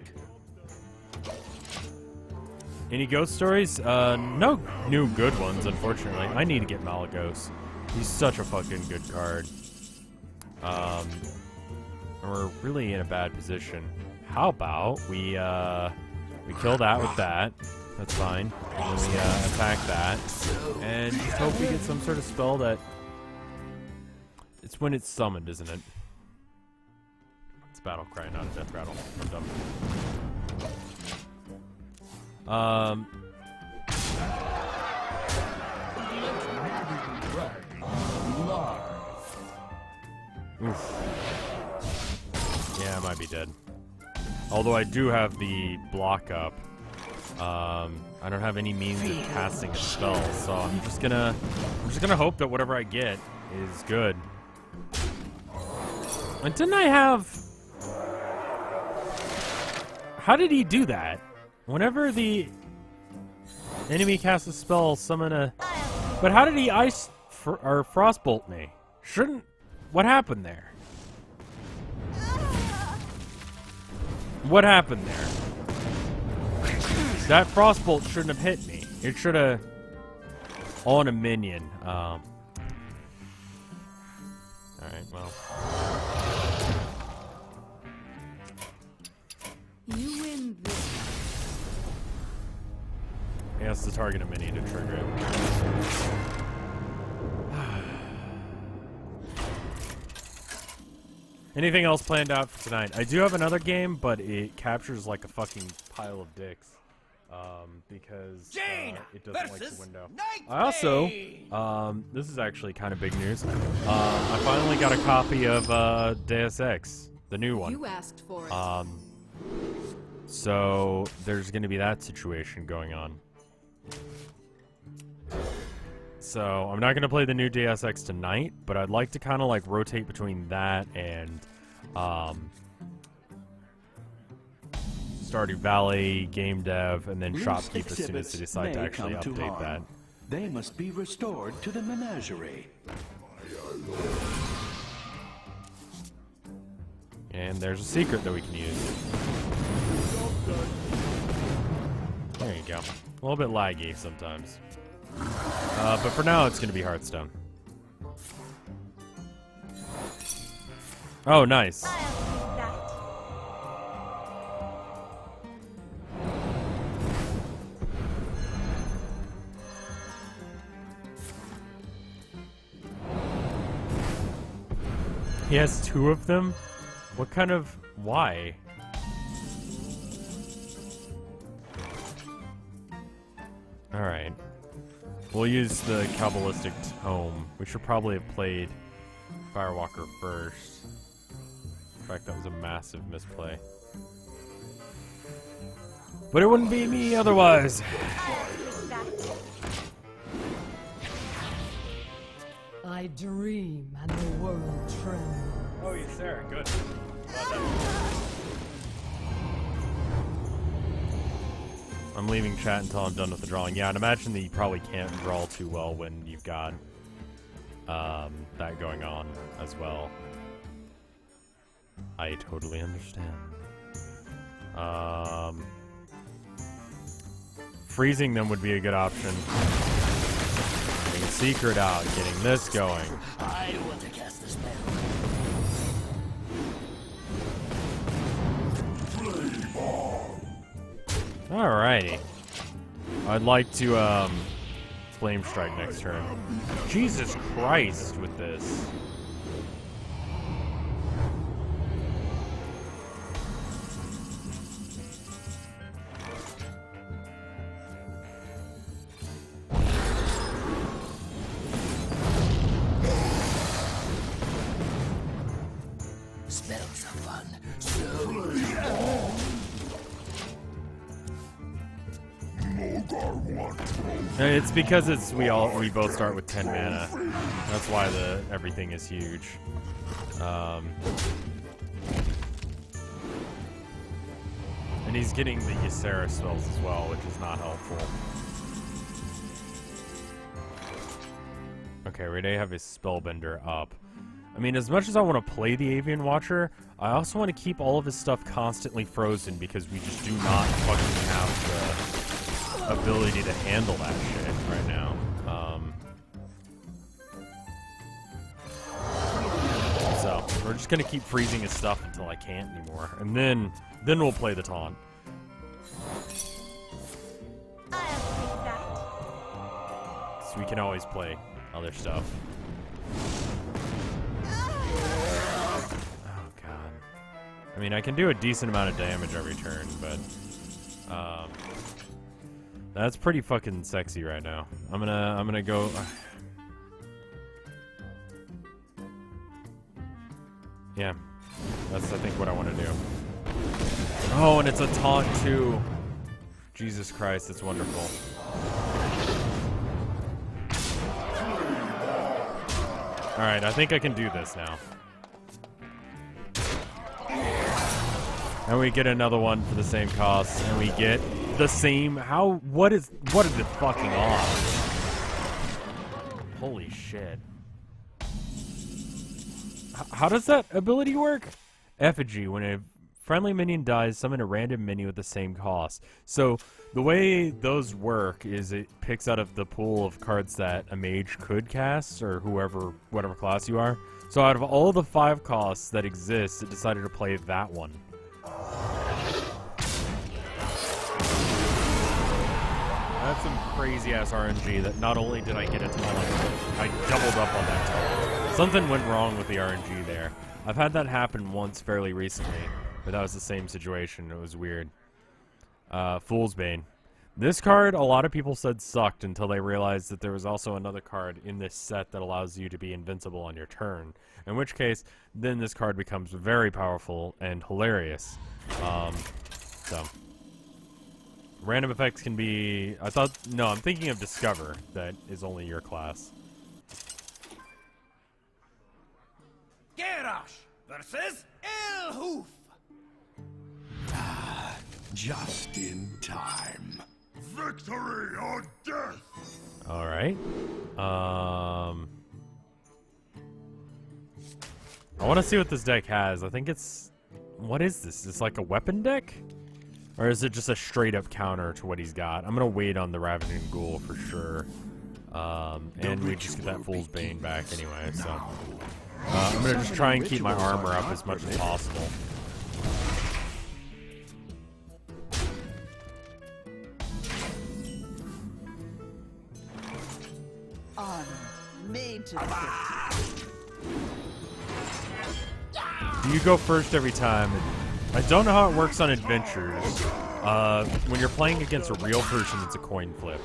Any ghost stories? No new good ones, unfortunately. I need to get Malagos. He's such a fucking good card. And we're really in a bad position. How about we kill that with that. That's fine. And then we attack that. And just hope we get some sort of spell that... It's when it's summoned, isn't it? It's battle cry, not a death rattle. I'm dumb. Oof. Yeah, I might be dead. Although I do have the block up. I don't have any means of casting a spell, so I'm just gonna hope that whatever I get is good. And didn't I have... How did he do that? Whenever the enemy casts a spell, summon a... But how did he ice or frostbolt me? Shouldn't... What happened there? What happened there? That frostbolt shouldn't have hit me. It should have... On a minion. Alright, well... You win this. He has to target a minion to trigger it. Anything else planned out for tonight? I do have another game, but it captures like a fucking pile of dicks. Because it doesn't like the window. I also, this is actually kind of big news. I finally got a copy of Deus Ex, the new one. You asked for it. So there's going to be that situation going on. So I'm not going to play the new Deus Ex tonight, but I'd like to kind of like rotate between that and Stardew Valley, game dev, and then Loose shopkeep as soon as they exhibits decide to may actually come to update harm. that. They must be restored to the Menagerie. And there's a secret that we can use. There you go. A little bit laggy sometimes. But for now, it's going to be Hearthstone. Oh, nice. He has two of them? What kind of... Why? Alright. We'll use the Kabbalistic Tome. We should probably have played Firewalker first. In fact, that was a massive misplay. But it wouldn't be me otherwise. I dream and the world trembles. Oh, yes, Sarah. Good. I'm leaving chat until I'm done with the drawing. Yeah, and imagine that you probably can't draw too well when you've got that going on as well. I totally understand. Freezing them would be a good option. Getting a secret out, getting this going. I want to cast a spell. Alrighty. I'd like to Flame Strike next turn. Jesus Christ with this. Spells are fun. It's because we both start with 10 mana. That's why everything is huge. And he's getting the Ysera spells as well, which is not helpful. Okay, Rene have his Spellbender up. I mean, as much as I want to play the Avian Watcher, I also want to keep all of his stuff constantly frozen because we just do not fucking have the ability to handle that shit right now. We're just gonna keep freezing his stuff until I can't anymore, and then we'll play the taunt. I'll take that. So we can always play other stuff. Oh god. I mean, I can do a decent amount of damage every turn, but that's pretty fucking sexy right now. I'm gonna go. Yeah, that's I think what I want to do. Oh, and it's a taunt too. Jesus Christ, it's wonderful. All right, I think I can do this now. And we get another one for the same cost, and we get the same. What is the fucking odds? Holy shit. How does that ability work? Effigy. When a friendly minion dies, summon a random minion with the same cost. So the way those work is it picks out of the pool of cards that a mage could cast, or whatever class you are. So out of all the 5 costs that exist, it decided to play that one. That's some crazy ass RNG that not only did I get a taunt, but I doubled up on that taunt. Something went wrong with the RNG there. I've had that happen once fairly recently, but that was the same situation. It was weird. Fool's Bane. This card, a lot of people said sucked until they realized that there was also another card in this set that allows you to be invincible on your turn. In which case, then this card becomes very powerful and hilarious. So, random effects can be... No, I'm thinking of Discover, that is only your class. Karazhan versus Ilhoof. Just in time. Victory or death! Alright. I want to see what this deck has. I think it's... What is this? Is this like a weapon deck? Or is it just a straight-up counter to what he's got? I'm going to wait on the Ravaging Ghoul for sure. And we just get that Fool's Bane back anyway, so... I'm going to just try and keep my armor up as much as possible. Honor made to Do you go first every time? I don't know how it works on adventures. When you're playing against a real person, it's a coin flip.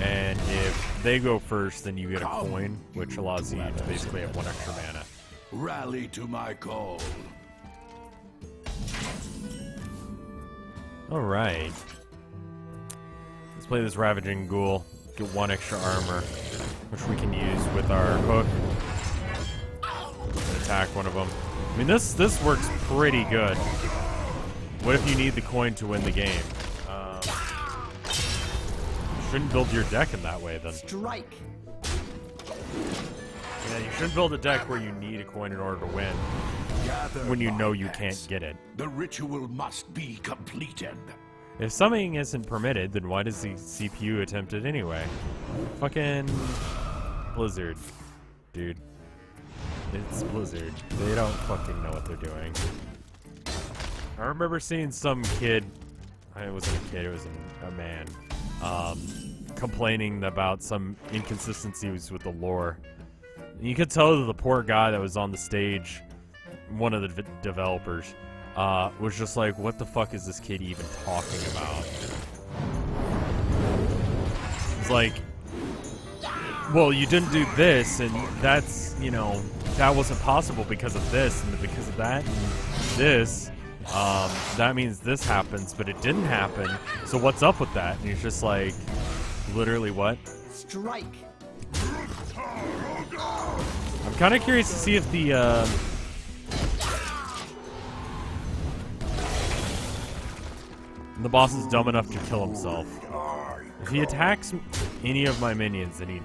And if they go first, then you get a coin, which allows you to basically have 1 extra mana. Rally to my call. Alright. Let's play this Ravaging Ghoul. Get 1 extra armor, which we can use with our hook. And attack one of them. I mean, this works pretty good. What if you need the coin to win the game? Shouldn't build your deck in that way, then. strike. Yeah, you shouldn't build a deck where you need a coin in order to win, when you know you can't get it. The ritual must be completed. If summoning isn't permitted, then why does the CPU attempt it anyway? Fucking Blizzard, dude. It's Blizzard. They don't fucking know what they're doing. I remember seeing some kid, it wasn't a kid, it was a man, complaining about some inconsistencies with the lore. You could tell that the poor guy that was on the stage, one of the developers, was just like, what the fuck is this kid even talking about? It's like, well, you didn't do this, and that's, you know, that wasn't possible because of this, and because of that, and this. That means this happens, but it didn't happen, so what's up with that? And he's just like, literally what? Strike. I'm kind of curious to see if the, boss is dumb enough to kill himself. If he attacks any of my minions, then he...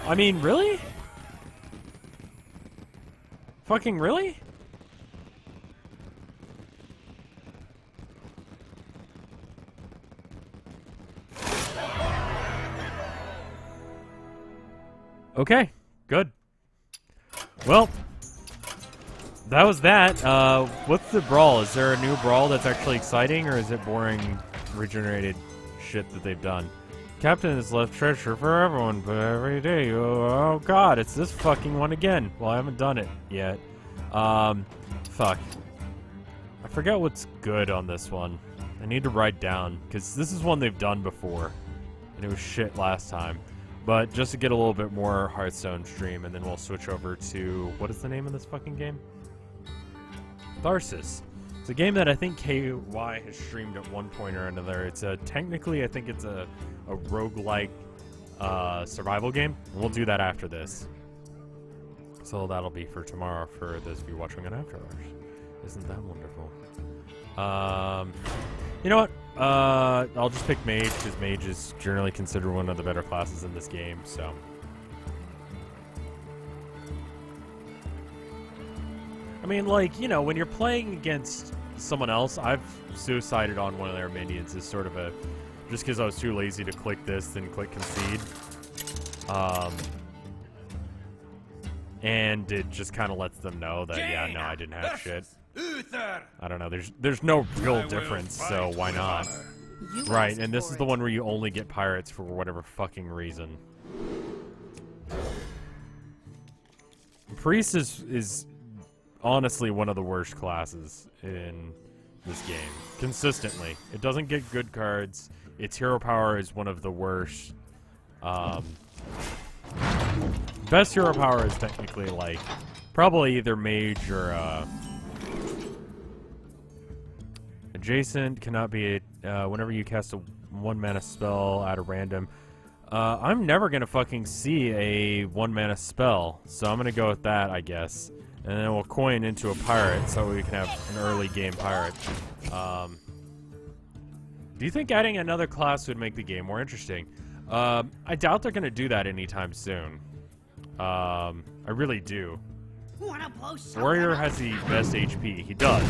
I mean, really? Fucking really? Okay, good. Well, that was that. What's the brawl? Is there a new brawl that's actually exciting, or is it boring, regenerated shit that they've done? Captain has left treasure for everyone, but every day, oh god, it's this fucking one again. Well, I haven't done it yet. Fuck. I forget what's good on this one. I need to write down, because this is one they've done before, and it was shit last time. But just to get a little bit more Hearthstone stream, and then we'll switch over to, what is the name of this fucking game? Tharsis. It's a game that I think KY has streamed at one point or another. It's technically, I think it's a roguelike survival game. And we'll do that after this. So that'll be for tomorrow for those of you watching on After Hours. Isn't that wonderful? You know what? I'll just pick Mage, because Mage is generally considered one of the better classes in this game, so. I mean, like, you know, when you're playing against someone else, I've suicided on one of their minions as sort of a, just because I was too lazy to click this, then click concede. And it just kind of lets them know that, yeah, no, I didn't have shit. I don't know, there's no real difference, so why not? Right, and this is the one where you only get pirates for whatever fucking reason. Priest is honestly one of the worst classes in this game. Consistently. It doesn't get good cards. Its hero power is one of the worst. Best hero power is technically, like, probably either Mage or, adjacent. Cannot be whenever you cast a 1 mana spell at a random. I'm never gonna fucking see a 1 mana spell, so I'm gonna go with that, I guess. And then we'll coin into a pirate so we can have an early game pirate. Do you think adding another class would make the game more interesting? I doubt they're gonna do that anytime soon. I really do. Warrior has the best HP. He does.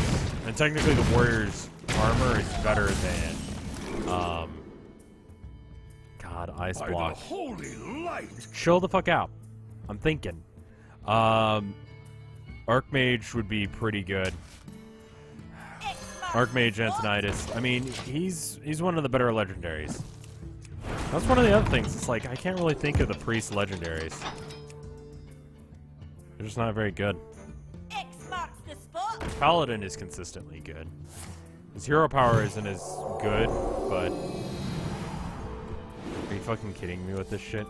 And technically the Warrior's armor is better than, God, Ice Block. By the holy light. Chill the fuck out. I'm thinking. Archmage would be pretty good. Archmage Antonitis. I mean, he's one of the better legendaries. That's one of the other things. It's like, I can't really think of the priest legendaries. They're just not very good. Paladin is consistently good. His hero power isn't as good, but... Are you fucking kidding me with this shit?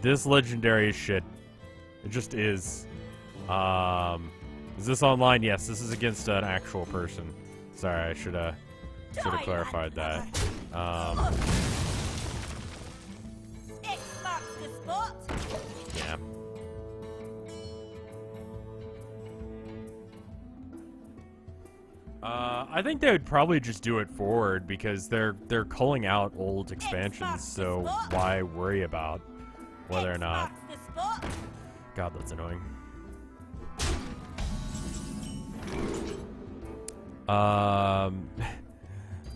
This legendary is shit. It just is. Is this online? Yes, this is against an actual person. Sorry, I should have clarified that. Yeah. I think they would probably just do it forward because they're culling out old expansions, so why worry about whether or not... God, that's annoying.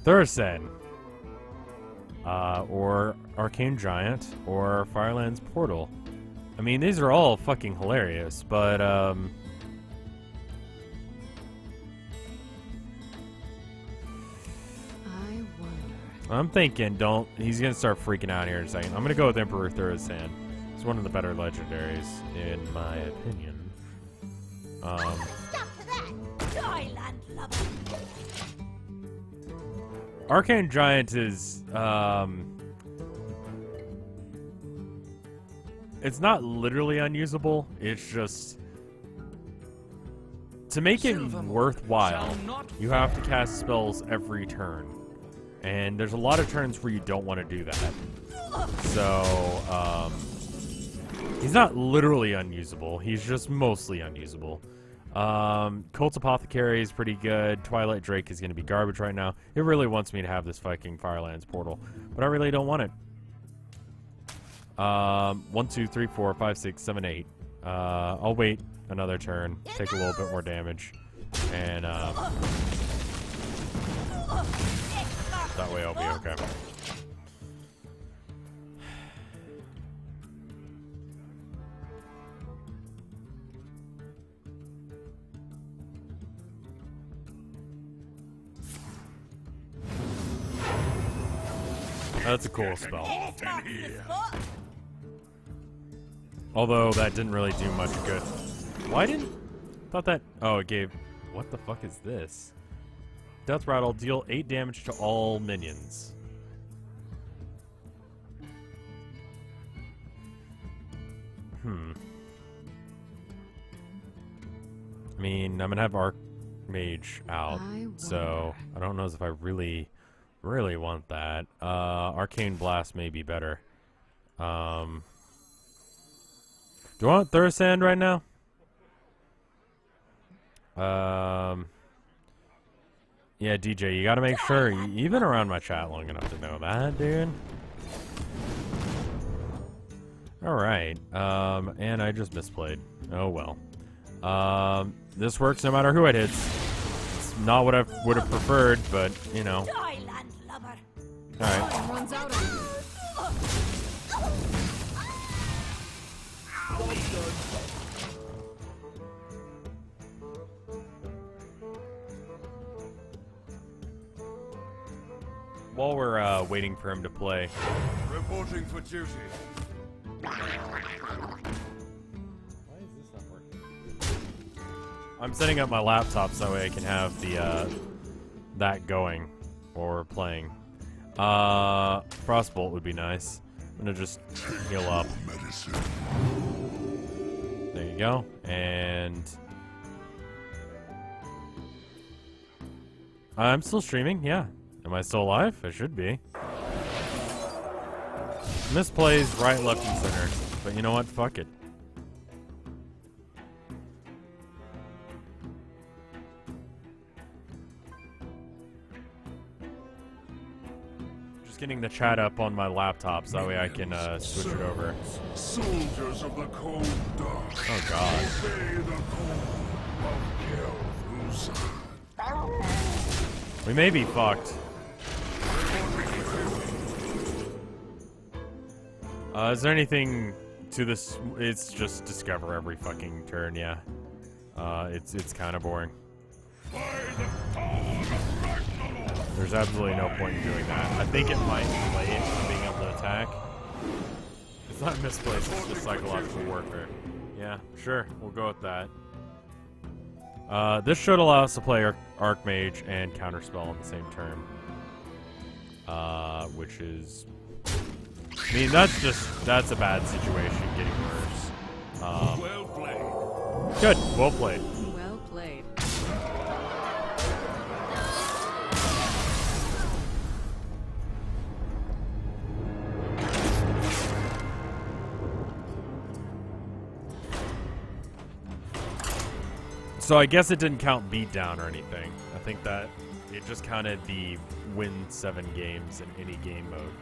Thursen. Or Arcane Giant, or Firelands Portal. I mean, these are all fucking hilarious, but, I'm thinking, he's gonna start freaking out here in a second. I'm gonna go with Emperor Thursen. He's one of the better legendaries, in my opinion. Arcane Giant is, it's not literally unusable, it's just... To make it worthwhile, you have to cast spells every turn. And there's a lot of turns where you don't want to do that. So, he's not literally unusable, he's just mostly unusable. Cult's Apothecary is pretty good. Twilight Drake is going to be garbage right now. It really wants me to have this fucking Firelands Portal, but I really don't want it. 1, 2, 3, 4, 5, 6, 7, 8. I'll wait another turn, take a little bit more damage, and That way I'll be okay. That's a cool spell. Although that didn't really do much good. Why didn't... Thought that... Oh, it gave... What the fuck is this? Death Rattle, deal 8 damage to all minions. I mean, I'm gonna have Mage out, so I don't know if I really want that. Arcane Blast may be better. Do I want Thursand right now? Yeah, DJ, you gotta make sure you've been around my chat long enough to know that, dude. Alright, and I just misplayed. Oh well. This works no matter who it hits. It's not what I would have preferred, but, you know. Alright. Runs out on you. While we're waiting for him to play. Reporting for duty. Why is this not working? I'm setting up my laptop so that way I can have the that going or playing. Frostbolt would be nice. I'm gonna just heal up. There you go. And I'm still streaming, yeah. Am I still alive? I should be. Misplays right, left, and center. But you know what? Fuck it. Just getting the chat up on my laptop so that way I can switch it over. Soldiers of the cold dark. Oh god. Obey the call of Karazhan. We may be fucked. Is there anything to this? It's just discover every fucking turn, yeah. It's kind of boring. There's absolutely no point in doing that. I think it might delay it from being able to attack. It's not misplaced, it's just psychological warfare. Yeah, sure, we'll go with that. This should allow us to play Archmage and Counterspell on the same turn. Which is... I mean, that's a bad situation, getting worse. Well played. Good, well played. Well played. So I guess it didn't count beatdown or anything. I think that it just counted the win 7 games in any game mode.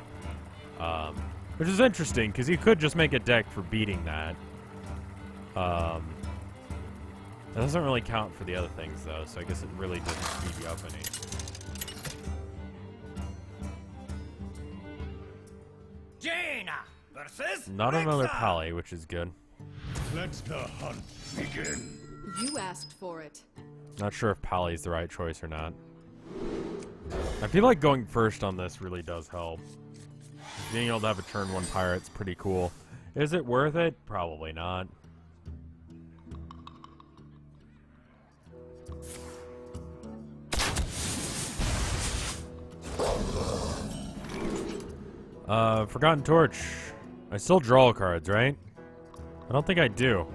Which is interesting, because you could just make a deck for beating that. It doesn't really count for the other things, though, so I guess it really doesn't speed you up any. Jaina versus Not another Rexa. Pally, which is good. Let the hunt begin. You asked for it. Not sure if Pally's the right choice or not. I feel like going first on this really does help. Being able to have a turn 1 pirate's pretty cool. Is it worth it? Probably not. Forgotten Torch. I still draw cards, right? I don't think I do.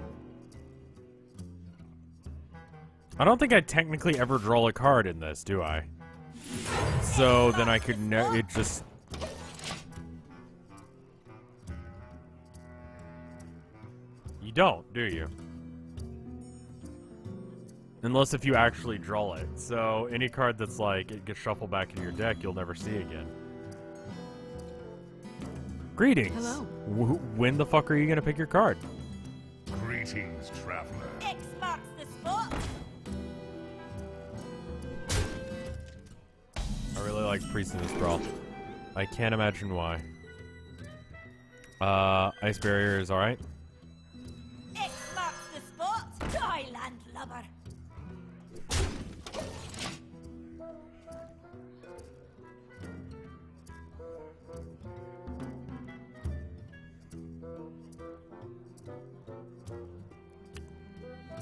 I don't think I technically ever draw a card in this, do I? So then I could it just... You don't, do you? Unless if you actually draw it. So any card that's like, it gets shuffled back in your deck, you'll never see again. Greetings. Hello. When the fuck are you gonna pick your card? Greetings, traveler. X marks the spot. I really like Priest in this brawl. I can't imagine why. Ice Barrier is alright. X marks the spot. Die, landlubber.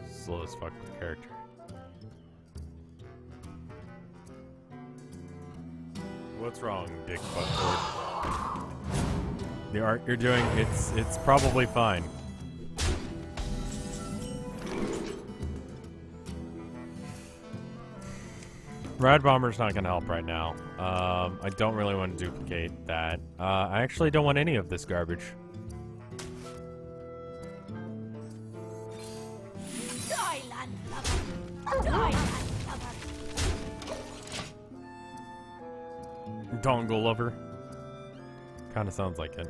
Slow as fuck with character. What's wrong, Dick Buttboard? The art you're doing, it's probably fine. Rad Bomber's not gonna help right now. I don't really want to duplicate that. I actually don't want any of this garbage. Die, landlubber. Die, landlubber. Dongle lover. Kinda sounds like it.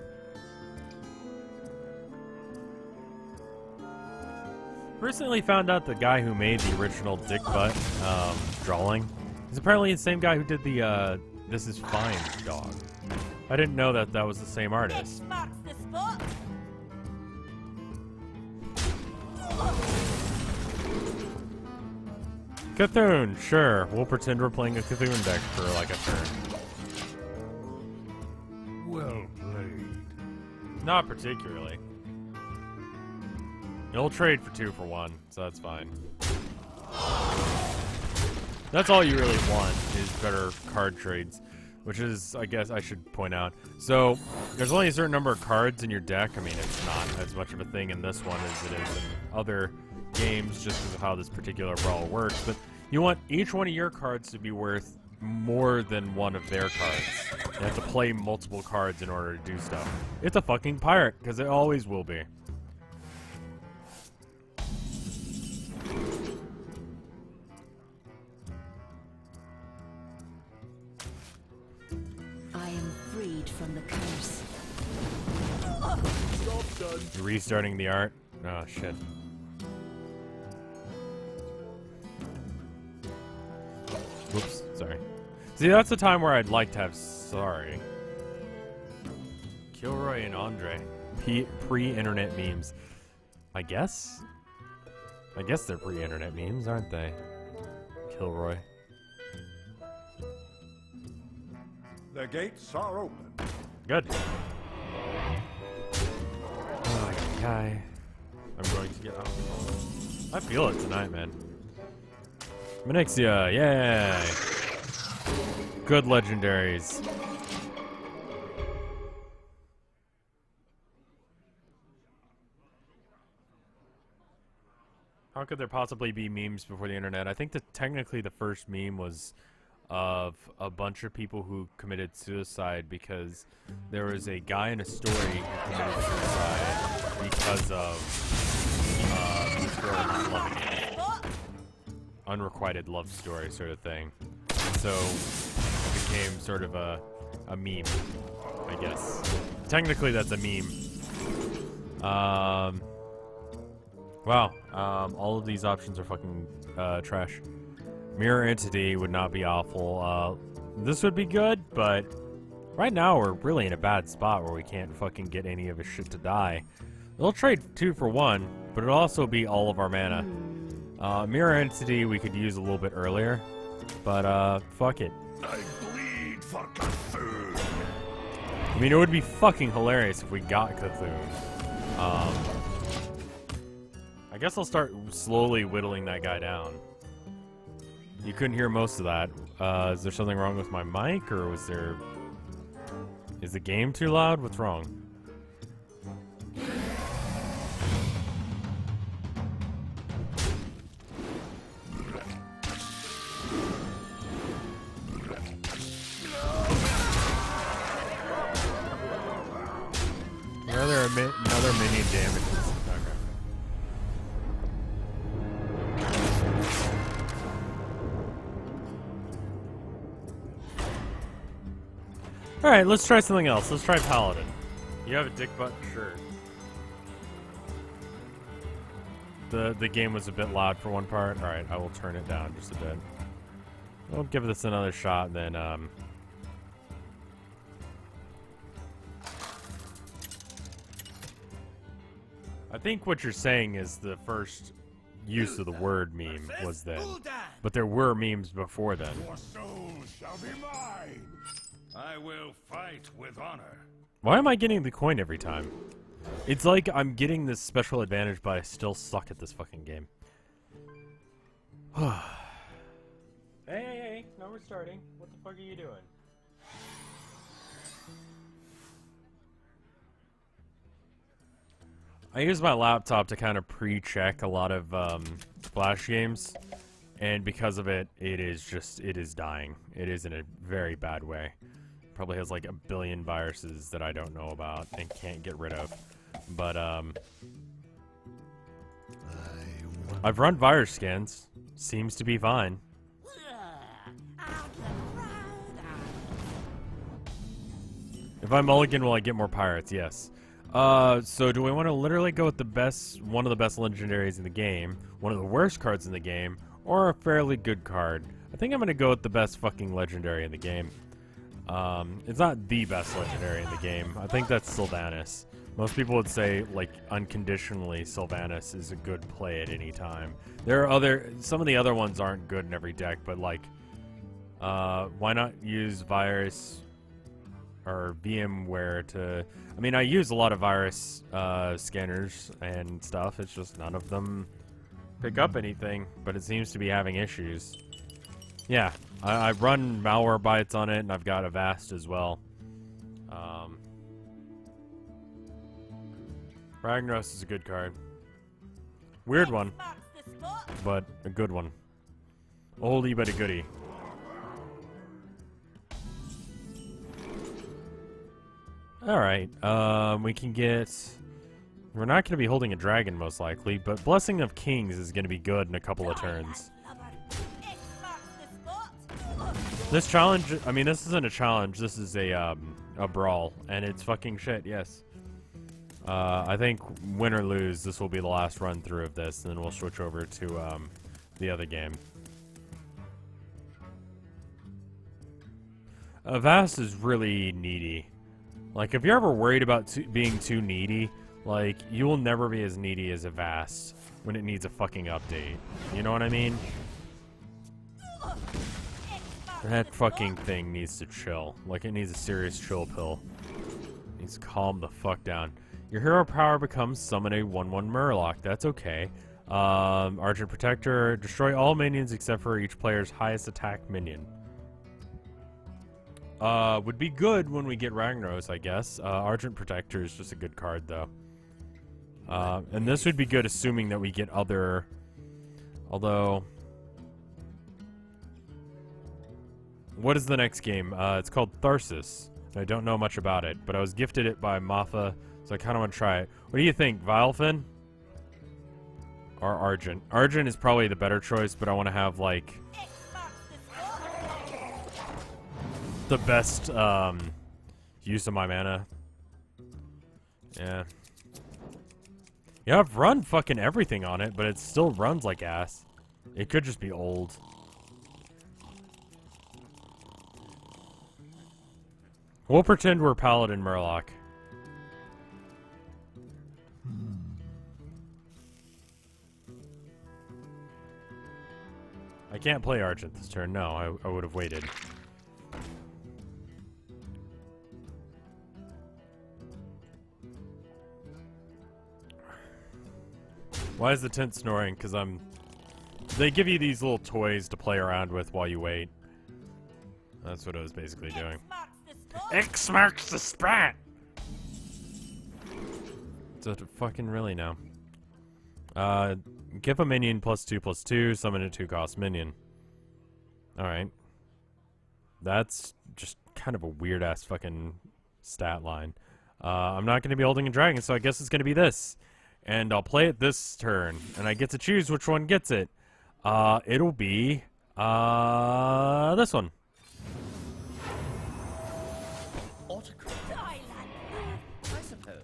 Recently found out the guy who made the original Dick Butt drawing is apparently the same guy who did the This Is Fine dog. I didn't know that that was the same artist. X marks the spot. Cthulhu, sure. We'll pretend we're playing a Cthulhu deck for like a turn. Well played. Not particularly. You'll trade for 2 for 1, so that's fine. That's all you really want is better card trades, which is, I guess I should point out. So, there's only a certain number of cards in your deck. I mean, it's not as much of a thing in this one as it is in other games, just because of how this particular brawl works. But you want each one of your cards to be worth more than one of their cards. You have to play multiple cards in order to do stuff. It's a fucking pirate, because it always will be. I am freed from the curse. You're restarting the art? Oh, shit. Whoops, sorry. See, that's the time where I'd like to have sorry. Kilroy and Andre. Pre-internet memes. I guess? I guess they're pre-internet memes, aren't they? Kilroy. The gates are open. Good. Oh, guy. I'm going to get out. I feel it tonight, man. Menexia, yay! Good legendaries. How could there possibly be memes before the internet? I think that technically the first meme was of a bunch of people who committed suicide because there was a guy in a story who committed suicide because of this girl who's loving it. Unrequited love story sort of thing. So it became sort of a meme, I guess. Technically that's a meme. Wow, all of these options are fucking trash. Mirror Entity would not be awful. This would be good, but right now we're really in a bad spot where we can't fucking get any of his shit to die. It'll trade 2 for 1, but it'll also be all of our mana. Mirror Entity we could use a little bit earlier, but fuck it. I bleed for Cthulhu. I mean, it would be fucking hilarious if we got Cthulhu. I guess I'll start slowly whittling that guy down. You couldn't hear most of that. Is there something wrong with my mic, or was there... Is the game too loud? What's wrong? Another minion damages. Okay. Alright, let's try something else. Let's try Paladin. You have a dick butt? Sure. The game was a bit loud for one part. Alright, I will turn it down just a bit. We'll give this another shot, and then think what you're saying is the first use of the word meme was then. But there were memes before then. Your soul shall be mine. I will fight with honor. Why am I getting the coin every time? It's like I'm getting this special advantage, but I still suck at this fucking game. Hey, now we're starting. What the fuck are you doing? I use my laptop to kind of pre-check a lot of Flash games, and because of it, it is dying. It is in a very bad way. Probably has like a billion viruses that I don't know about and can't get rid of. But I've run virus scans. Seems to be fine. If I mulligan, will I get more pirates? Yes. So do we want to literally go with the best, one of the best legendaries in the game, one of the worst cards in the game, or a fairly good card? I think I'm going to go with the best fucking legendary in the game. It's not the best legendary in the game. I think that's Sylvanas. Most people would say, like, unconditionally, Sylvanas is a good play at any time. There are some of the other ones aren't good in every deck, but like, why not use virus or VMware to... I mean, I use a lot of virus scanners and stuff. It's just none of them pick up anything, but it seems to be having issues. Yeah, I run malware bites on it, and I've got Avast as well. Ragnaros is a good card. Weird one, but a good one. Oldie but a goodie. Alright, we can get... We're not going to be holding a dragon, most likely, but Blessing of Kings is going to be good in a couple of turns. This challenge, I mean, this isn't a challenge, this is a brawl, and it's fucking shit, yes. I think, win or lose, this will be the last run through of this, and then we'll switch over to the other game. Avast is really needy. Like, if you're ever worried about being too needy, like, you will never be as needy as Avast when it needs a fucking update. You know what I mean? That fucking thing needs to chill. Like, it needs a serious chill pill. It needs to calm the fuck down. Your hero power becomes summon a 1/1 Murloc. That's okay. Argent Protector. Destroy all minions except for each player's highest attack minion. Would be good when we get Ragnaros, I guess. Argent Protector is just a good card, though. And this would be good assuming that we get other... Although... What is the next game? It's called Tharsis. I don't know much about it, but I was gifted it by Matha, so I kind of want to try it. What do you think, Vilefin? Or Argent? Argent is probably the better choice, but I want to have, like... the best, use of my mana. Yeah. Yeah, I've run fucking everything on it, but it still runs like ass. It could just be old. We'll pretend we're Paladin Murloc. I can't play Argent this turn. No, I would have waited. Why is the tent snoring? Because they give you these little toys to play around with while you wait. That's what I was basically doing. X marks the spot! So to fucking really now. Give a minion +2/+2, summon a 2-cost minion. Alright. That's just kind of a weird-ass fucking stat line. I'm not going to be holding a dragon, so I guess it's going to be this. And I'll play it this turn, and I get to choose which one gets it. It'll be, this one. I suppose.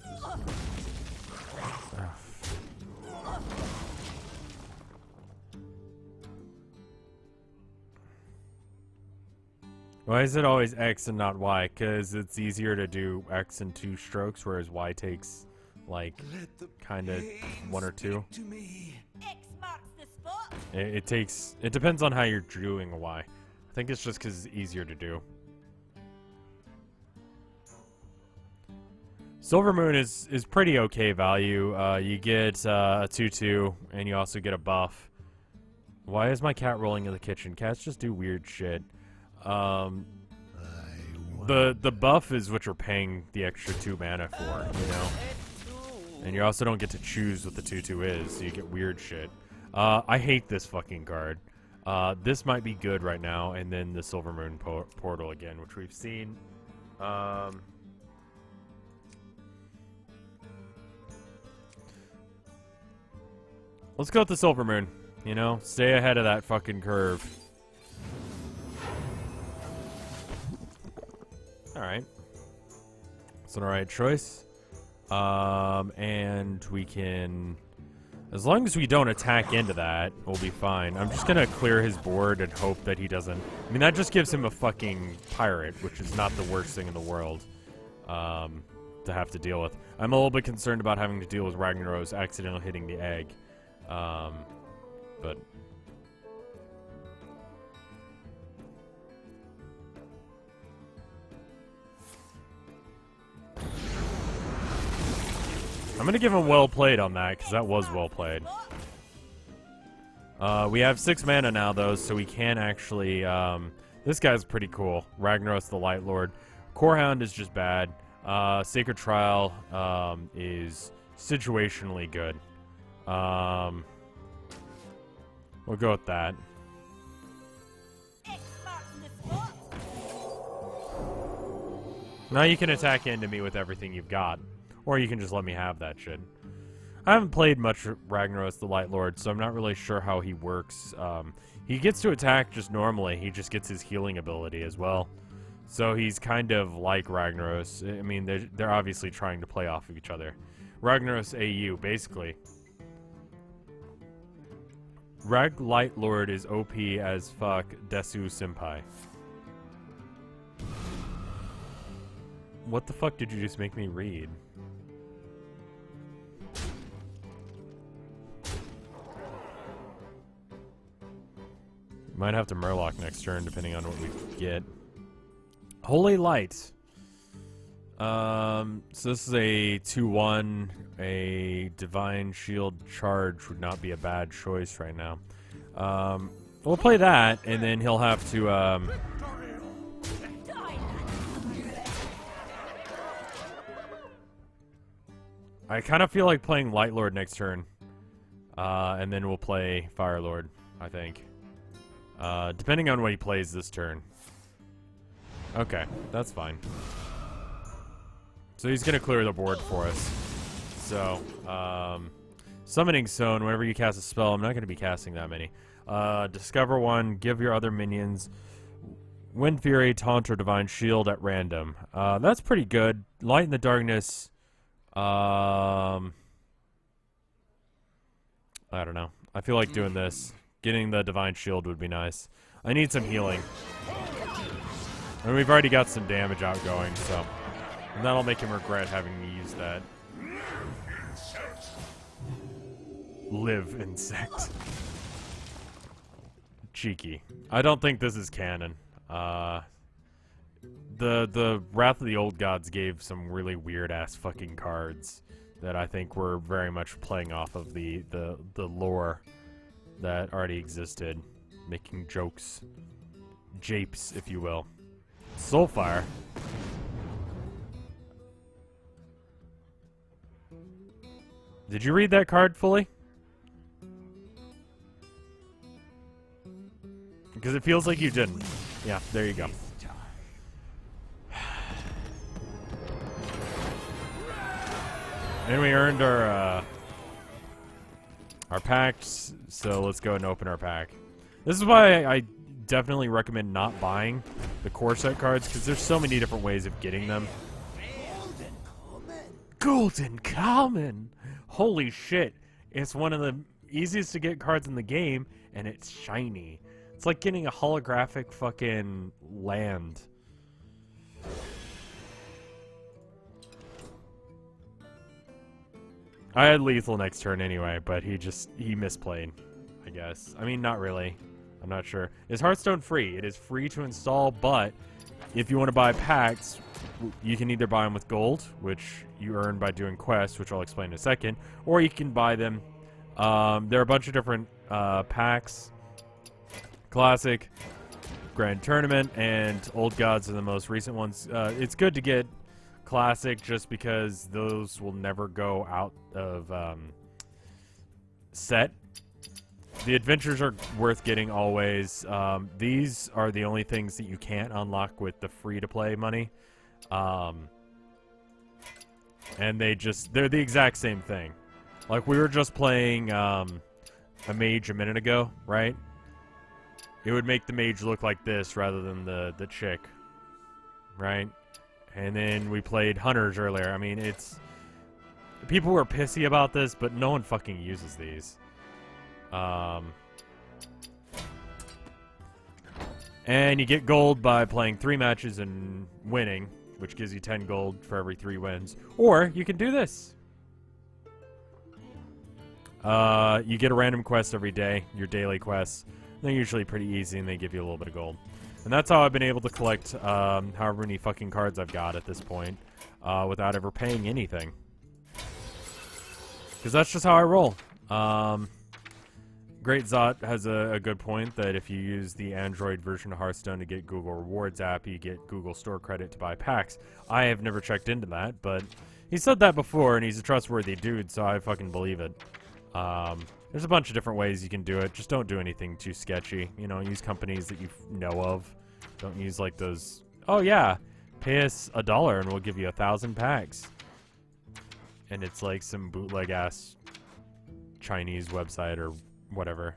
Why is it always X and not Y? Because it's easier to do X in 2 strokes, whereas Y takes like kind of one or two. X marks the spot. It depends on how you're doing a Y. I think it's just because it's easier to do. Silver Moon is pretty okay value. You get a 2/2, and you also get a buff. Why is my cat rolling in the kitchen? Cats just do weird shit. The buff is what you're paying the extra 2 mana for, you know? And you also don't get to choose what the 2/2 is, so you get weird shit. I hate this fucking card. This might be good right now, and then the Silver Moon portal again, which we've seen. Let's go with the Silver Moon. You know, stay ahead of that fucking curve. Alright. It's an alright choice. And we can... As long as we don't attack into that, we'll be fine. I'm just gonna clear his board and hope that he doesn't... I mean, that just gives him a fucking pirate, which is not the worst thing in the world to have to deal with. I'm a little bit concerned about having to deal with Ragnaros accidentally hitting the egg. But... I'm gonna give him well played on that, because that was well played. We have 6 mana now, though, so we can actually... this guy's pretty cool. Ragnaros the Light Lord. Corehound is just bad. Sacred Trial is situationally good. We'll go with that. X marks the spot. Now you can attack into me with everything you've got. Or you can just let me have that shit. I haven't played much Ragnaros the Light Lord, so I'm not really sure how he works. He gets to attack just normally. He just gets his healing ability as well. So he's kind of like Ragnaros. I mean, they're obviously trying to play off of each other. Ragnaros AU, basically. Rag Light Lord is OP as fuck Desu Senpai. What the fuck did you just make me read? Might have to Murloc next turn, depending on what we get. Holy Light. So this is a 2/1. A Divine Shield charge would not be a bad choice right now. We'll play that, and then he'll have to... I kind of feel like playing Light Lord next turn. And then we'll play Fire Lord, I think. Depending on what he plays this turn. Okay, that's fine. So he's going to clear the board for us. So, Summoning Zone, whenever you cast a spell, I'm not going to be casting that many. Discover one, give your other minions Wind Fury, Taunt, or Divine Shield at random. That's pretty good. Light in the Darkness. I don't know. I feel like doing this. Getting the Divine Shield would be nice. I need some healing. And we've already got some damage outgoing, so... And that'll make him regret having to use that. Live insect. Cheeky. I don't think this is canon. The Wrath of the Old Gods gave some really weird-ass fucking cards that I think were very much playing off of the lore that already existed. Making jokes. Japes, if you will. Soulfire. Did you read that card fully? Because it feels like you didn't. Yeah, there you go. And we earned our packs, so let's go and open our pack. This is why I definitely recommend not buying the core set cards, because there's so many different ways of getting them. Golden Common! Holy shit. It's one of the easiest to get cards in the game, and it's shiny. It's like getting a holographic fucking land. I had lethal next turn anyway, but he misplayed, I guess. I mean, not really. I'm not sure. Is Hearthstone free? It is free to install, but if you want to buy packs, you can either buy them with gold, which you earn by doing quests, which I'll explain in a second, or you can buy them. There are a bunch of different packs. Classic, Grand Tournament, and Old Gods are the most recent ones. It's good to get Classic just because those will never go out of set. The adventures are worth getting always. These are the only things that you can't unlock with the free-to-play money. And they're the exact same thing. Like, we were just playing a mage a minute ago, right? It would make the mage look like this rather than the chick, right? And then we played hunters earlier. I mean, it's... People were pissy about this, but no one fucking uses these. And you get gold by playing 3 matches and winning, which gives you 10 gold for every 3 wins. Or you can do this. You get a random quest every day, your daily quests. They're usually pretty easy and they give you a little bit of gold. And that's how I've been able to collect however many fucking cards I've got at this point without ever paying anything. Because that's just how I roll. Great Zot has a good point that if you use the Android version of Hearthstone to get Google Rewards app, you get Google Store credit to buy packs. I have never checked into that, but he said that before, and he's a trustworthy dude, so I fucking believe it. There's a bunch of different ways you can do it. Just don't do anything too sketchy. You know, use companies that you know of. Don't use like those, oh yeah, pay us $1 and we'll give you 1,000 packs. And it's like some bootleg-ass Chinese website or whatever.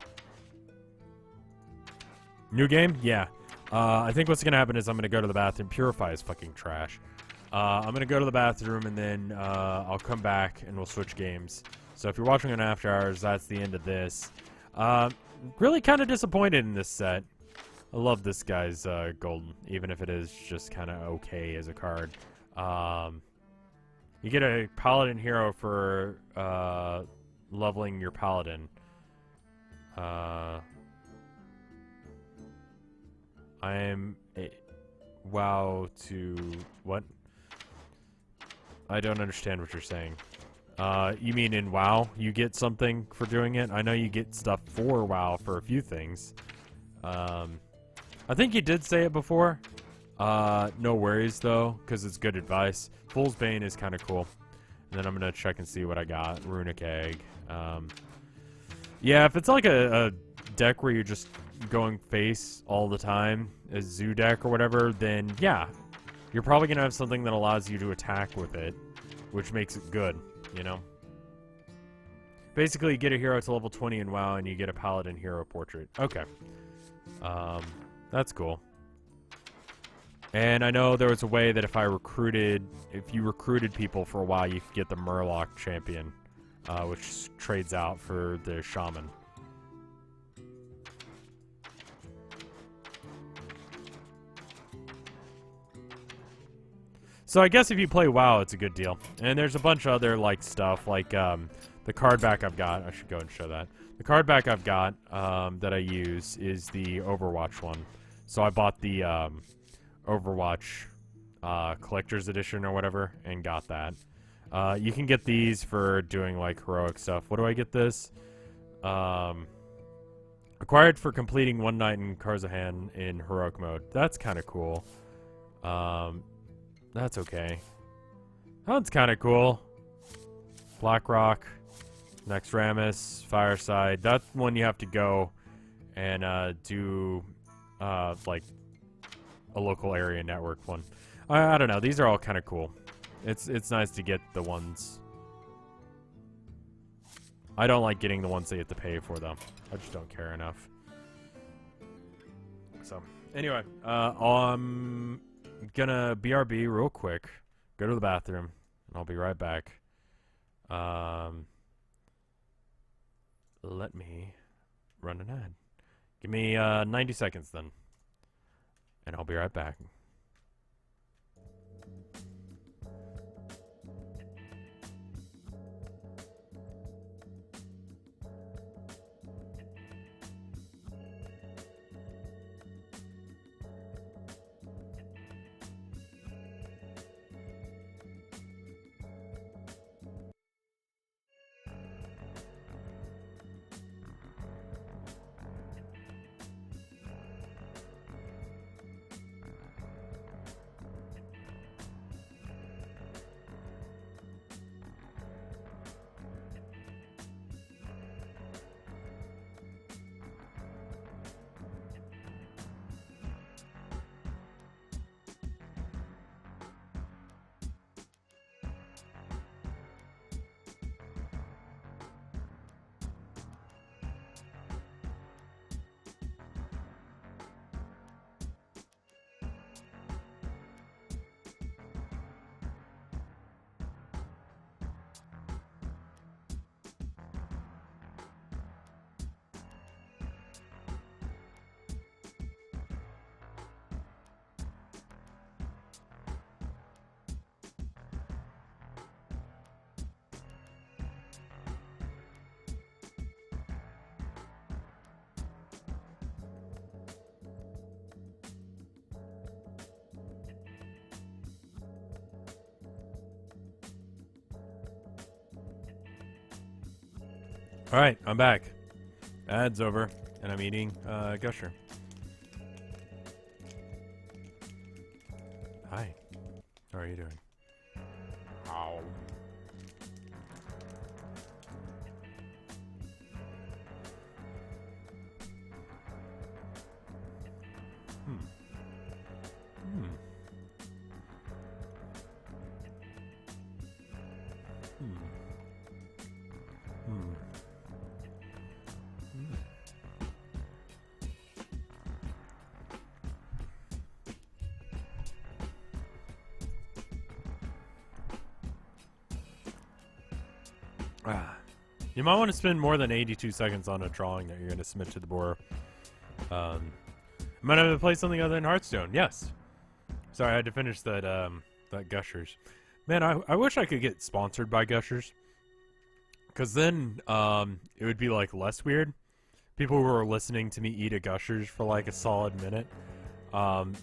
New game? Yeah. I think what's going to happen is I'm going to go to the bathroom. Purify is fucking trash. I'm going to go to the bathroom and then I'll come back and we'll switch games. So if you're watching on After Hours, that's the end of this. Really kind of disappointed in this set. I love this guy's golden, even if it is just kind of okay as a card. You get a Paladin hero for leveling your Paladin. I am a WoW to what? I don't understand what you're saying. You mean in WoW you get something for doing it? I know you get stuff for WoW for a few things. I think you did say it before. No worries though, because it's good advice. Fool's Bane is kind of cool. And then I'm gonna check and see what I got. Runic Egg. Yeah, if it's like a deck where you're just going face all the time, a zoo deck or whatever, then yeah, you're probably gonna have something that allows you to attack with it, which makes it good, you know? Basically, you get a hero to level 20 in WoW, and you get a Paladin hero portrait. Okay. That's cool. And I know there was a way that if you recruited people for a while, you could get the Murloc champion, which trades out for the Shaman. So I guess if you play WoW, it's a good deal. And there's a bunch of other like stuff, like the card back I've got. I should go and show that. The card back I've got that I use is the Overwatch one. So I bought the Overwatch Collector's Edition or whatever and got that. You can get these for doing like heroic stuff. What do I get this? Acquired for completing one night in Karazhan in heroic mode. That's kind of cool. That's okay. That's kind of cool. Blackrock, Next Ramus, Fireside. That's one you have to go and do like a local area network one. I don't know. These are all kind of cool. It's nice to get the ones. I don't like getting the ones that you have to pay for though. I just don't care enough. So anyway, I'm gonna BRB real quick. Go to the bathroom, and I'll be right back. Let me run an ad. Give me 90 seconds then, and I'll be right back. Alright, I'm back. Ad's over, and I'm eating Gusher. Hi. How are you doing? Ow. You might want to spend more than 82 seconds on a drawing that you're going to submit to the board. You might have to play something other than Hearthstone. Yes. Sorry, I had to finish that that Gushers. Man, I wish I could get sponsored by Gushers. Because then it would be like less weird. People who are listening to me eat a Gushers for like a solid minute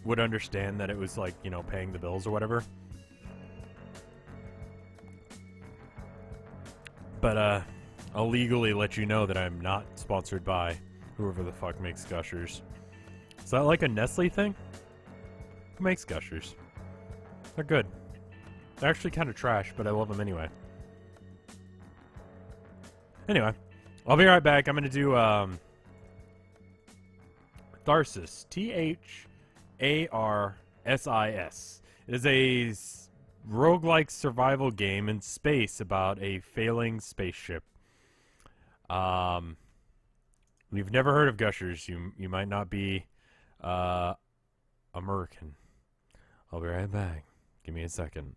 would understand that it was like, you know, paying the bills or whatever. But I'll legally let you know that I'm not sponsored by whoever the fuck makes Gushers. Is that like a Nestle thing? Who makes Gushers? They're good. They're actually kind of trash, but I love them anyway. Anyway, I'll be right back. I'm going to do Tharsis. Tharsis. It is a roguelike survival game in space about a failing spaceship. We've never heard of Gushers. You might not be American. I'll be right back. Give me a second.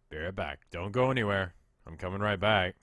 Be right back. Don't go anywhere. I'm coming right back.